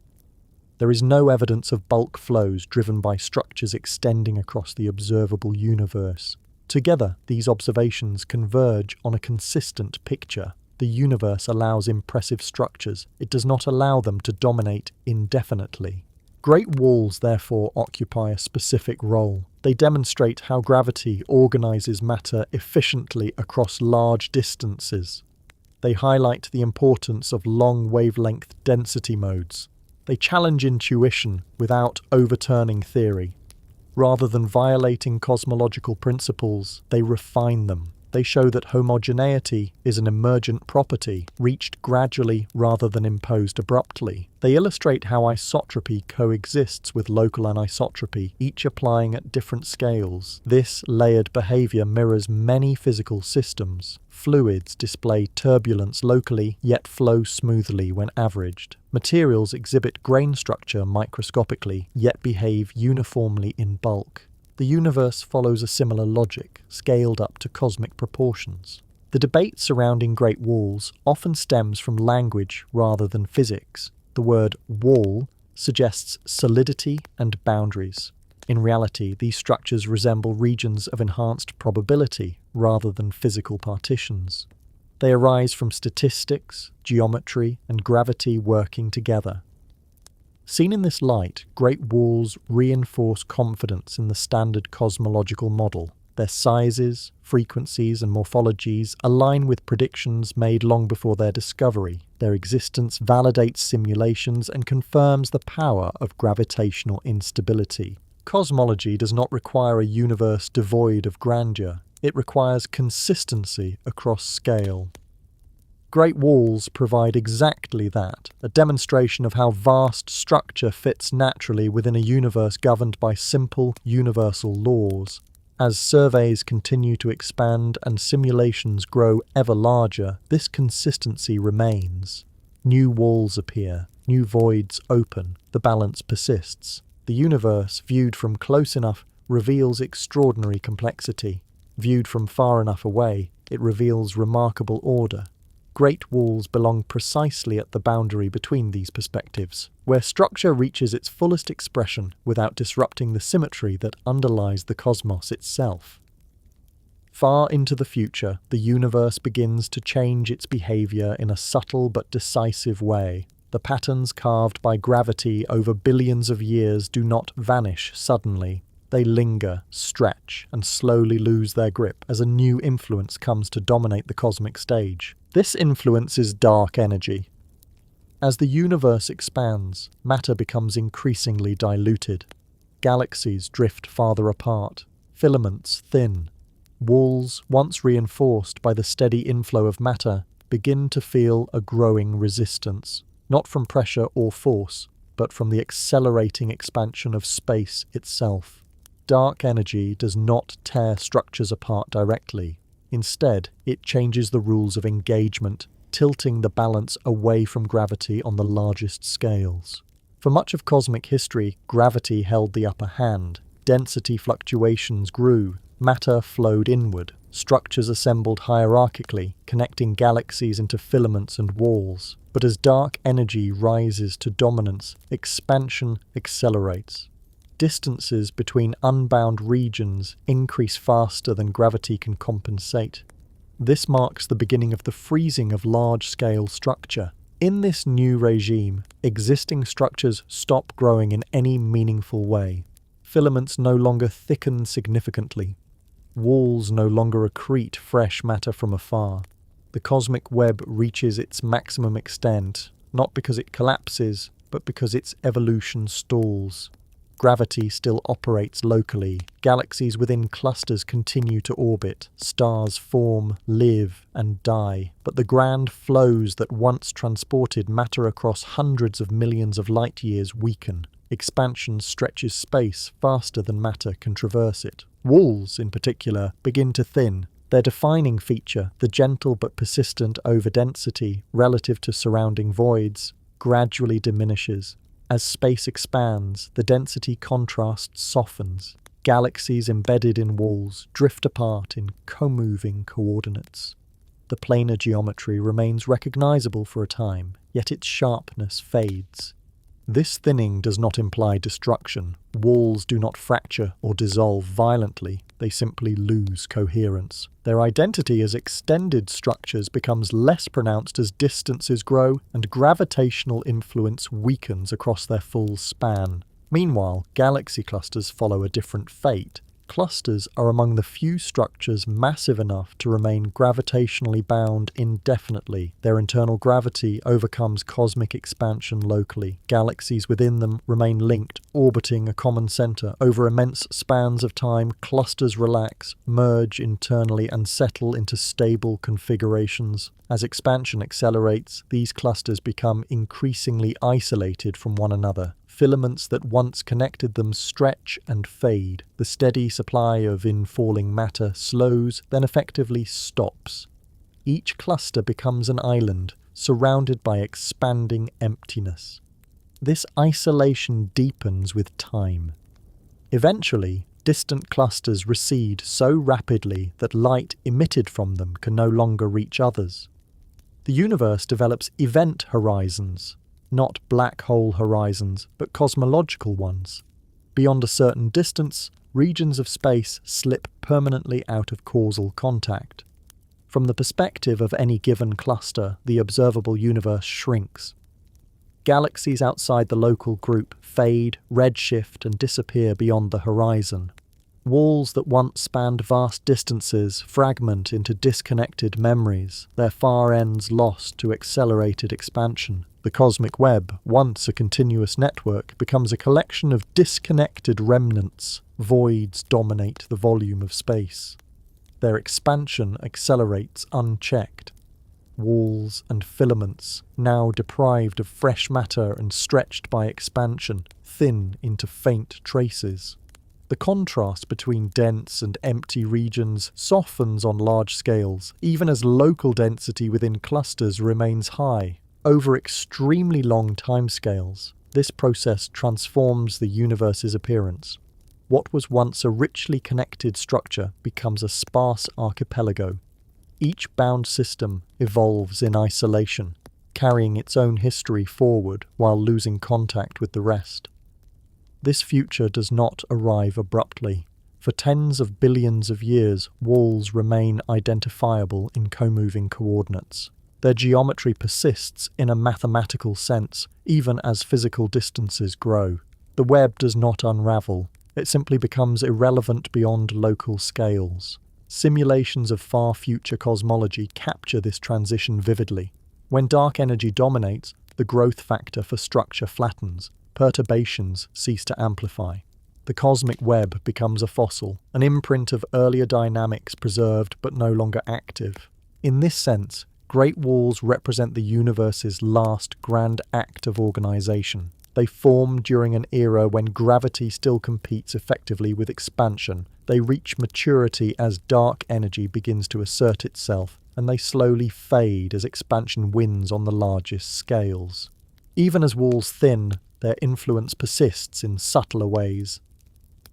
There is no evidence of bulk flows driven by structures extending across the observable universe. Together, these observations converge on a consistent picture. The universe allows impressive structures. It does not allow them to dominate indefinitely. Great walls, therefore, occupy a specific role. They demonstrate how gravity organizes matter efficiently across large distances. They highlight the importance of long wavelength density modes. They challenge intuition without overturning theory. Rather than violating cosmological principles, they refine them. They show that homogeneity is an emergent property, reached gradually rather than imposed abruptly. They illustrate how isotropy coexists with local anisotropy, each applying at different scales. This layered behavior mirrors many physical systems. Fluids display turbulence locally, yet flow smoothly when averaged. Materials exhibit grain structure microscopically, yet behave uniformly in bulk. The universe follows a similar logic, scaled up to cosmic proportions. The debate surrounding great walls often stems from language rather than physics. The word wall suggests solidity and boundaries. In reality, these structures resemble regions of enhanced probability rather than physical partitions. They arise from statistics, geometry, and gravity working together. Seen in this light, great walls reinforce confidence in the standard cosmological model. Their sizes, frequencies, and morphologies align with predictions made long before their discovery. Their existence validates simulations and confirms the power of gravitational instability. Cosmology does not require a universe devoid of grandeur. It requires consistency across scale. Great walls provide exactly that, a demonstration of how vast structure fits naturally within a universe governed by simple, universal laws. As surveys continue to expand and simulations grow ever larger, this consistency remains. New walls appear, new voids open, the balance persists. The universe, viewed from close enough, reveals extraordinary complexity. Viewed from far enough away, it reveals remarkable order. Great walls belong precisely at the boundary between these perspectives, where structure reaches its fullest expression without disrupting the symmetry that underlies the cosmos itself. Far into the future, the universe begins to change its behavior in a subtle but decisive way. The patterns carved by gravity over billions of years do not vanish suddenly. They linger, stretch, and slowly lose their grip as a new influence comes to dominate the cosmic stage. This influence is dark energy. As the universe expands, matter becomes increasingly diluted. Galaxies drift farther apart, filaments thin. Walls, once reinforced by the steady inflow of matter, begin to feel a growing resistance, not from pressure or force, but from the accelerating expansion of space itself. Dark energy does not tear structures apart directly. Instead, it changes the rules of engagement, tilting the balance away from gravity on the largest scales. For much of cosmic history, gravity held the upper hand. Density fluctuations grew, matter flowed inward, structures assembled hierarchically, connecting galaxies into filaments and walls. But as dark energy rises to dominance, expansion accelerates. Distances between unbound regions increase faster than gravity can compensate. This marks the beginning of the freezing of large-scale structure. In this new regime, existing structures stop growing in any meaningful way. Filaments no longer thicken significantly. Walls no longer accrete fresh matter from afar. The cosmic web reaches its maximum extent, not because it collapses, but because its evolution stalls. Gravity still operates locally. Galaxies within clusters continue to orbit. Stars form, live, and die. But the grand flows that once transported matter across hundreds of millions of light years weaken. Expansion stretches space faster than matter can traverse it. Walls, in particular, begin to thin. Their defining feature, the gentle but persistent overdensity relative to surrounding voids, gradually diminishes. As space expands, the density contrast softens. Galaxies embedded in walls drift apart in co-moving coordinates. The planar geometry remains recognizable for a time, yet its sharpness fades. This thinning does not imply destruction. Walls do not fracture or dissolve violently, they simply lose coherence. Their identity as extended structures becomes less pronounced as distances grow and gravitational influence weakens across their full span. Meanwhile, galaxy clusters follow a different fate. Clusters are among the few structures massive enough to remain gravitationally bound indefinitely. Their internal gravity overcomes cosmic expansion locally. Galaxies within them remain linked, orbiting a common center. Over immense spans of time, clusters relax, merge internally, and settle into stable configurations. As expansion accelerates, these clusters become increasingly isolated from one another. Filaments that once connected them stretch and fade. The steady supply of infalling matter slows, then effectively stops. Each cluster becomes an island, surrounded by expanding emptiness. This isolation deepens with time. Eventually, distant clusters recede so rapidly that light emitted from them can no longer reach others. The universe develops event horizons. not black hole horizons, but cosmological ones. Beyond a certain distance, regions of space slip permanently out of causal contact. From the perspective of any given cluster, the observable universe shrinks. Galaxies outside the local group fade, redshift, and disappear beyond the horizon. Walls that once spanned vast distances fragment into disconnected memories, their far ends lost to accelerated expansion. The cosmic web, once a continuous network, becomes a collection of disconnected remnants. Voids dominate the volume of space. Their expansion accelerates unchecked. Walls and filaments, now deprived of fresh matter and stretched by expansion, thin into faint traces. The contrast between dense and empty regions softens on large scales, even as local density within clusters remains high. Over extremely long timescales, this process transforms the universe's appearance. What was once a richly connected structure becomes a sparse archipelago. Each bound system evolves in isolation, carrying its own history forward while losing contact with the rest. This future does not arrive abruptly. For tens of billions of years, walls remain identifiable in co-moving coordinates. Their geometry persists in a mathematical sense, even as physical distances grow. The web does not unravel. It simply becomes irrelevant beyond local scales. Simulations of far future cosmology capture this transition vividly. When dark energy dominates, the growth factor for structure flattens. Perturbations cease to amplify. The cosmic web becomes a fossil, an imprint of earlier dynamics preserved but no longer active. In this sense, great walls represent the universe's last grand act of organization. They form during an era when gravity still competes effectively with expansion. They reach maturity as dark energy begins to assert itself, and they slowly fade as expansion wins on the largest scales. Even as walls thin, their influence persists in subtler ways.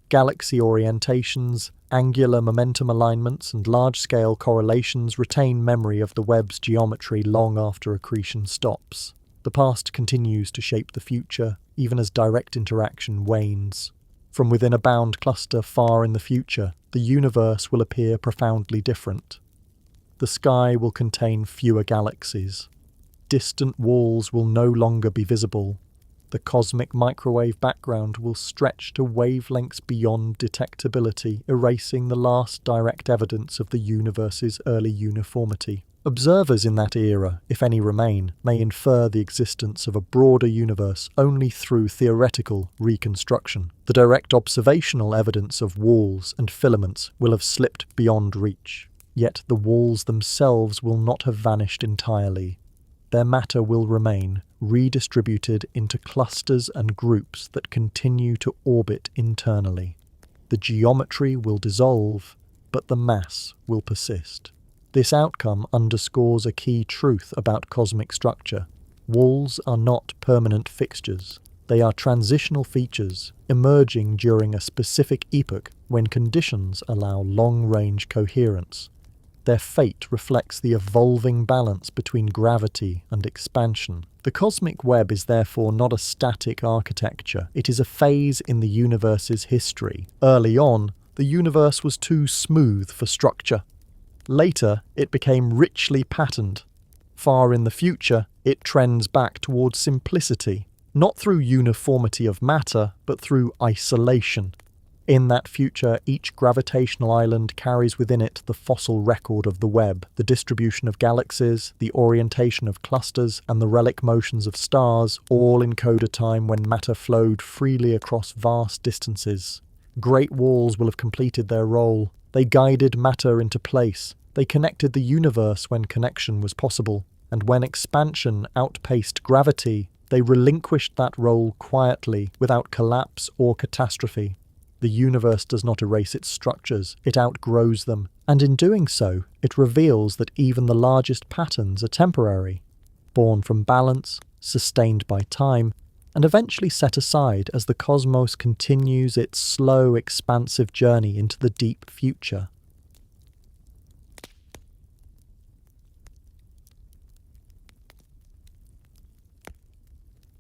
Galaxy orientations, angular momentum alignments, and large-scale correlations retain memory of the web's geometry long after accretion stops. The past continues to shape the future, even as direct interaction wanes. From within a bound cluster far in the future, the universe will appear profoundly different. The sky will contain fewer galaxies. Distant walls will no longer be visible. The cosmic microwave background will stretch to wavelengths beyond detectability, erasing the last direct evidence of the universe's early uniformity. Observers in that era, if any remain, may infer the existence of a broader universe only through theoretical reconstruction. The direct observational evidence of walls and filaments will have slipped beyond reach. Yet the walls themselves will not have vanished entirely. Their matter will remain, redistributed into clusters and groups that continue to orbit internally. The geometry will dissolve, but the mass will persist. This outcome underscores a key truth about cosmic structure. Walls are not permanent fixtures. They are transitional features, emerging during a specific epoch when conditions allow long-range coherence. Their fate reflects the evolving balance between gravity and expansion. The cosmic web is therefore not a static architecture. It is a phase in the universe's history. Early on, the universe was too smooth for structure. Later, it became richly patterned. Far in the future, it trends back towards simplicity, not through uniformity of matter, but through isolation. In that future, each gravitational island carries within it the fossil record of the web, the distribution of galaxies, the orientation of clusters, and the relic motions of stars, all encode a time when matter flowed freely across vast distances. Great walls will have completed their role. They guided matter into place. They connected the universe when connection was possible. And when expansion outpaced gravity, they relinquished that role quietly, without collapse or catastrophe. The universe does not erase its structures, it outgrows them, and in doing so, it reveals that even the largest patterns are temporary, born from balance, sustained by time, and eventually set aside as the cosmos continues its slow, expansive journey into the deep future.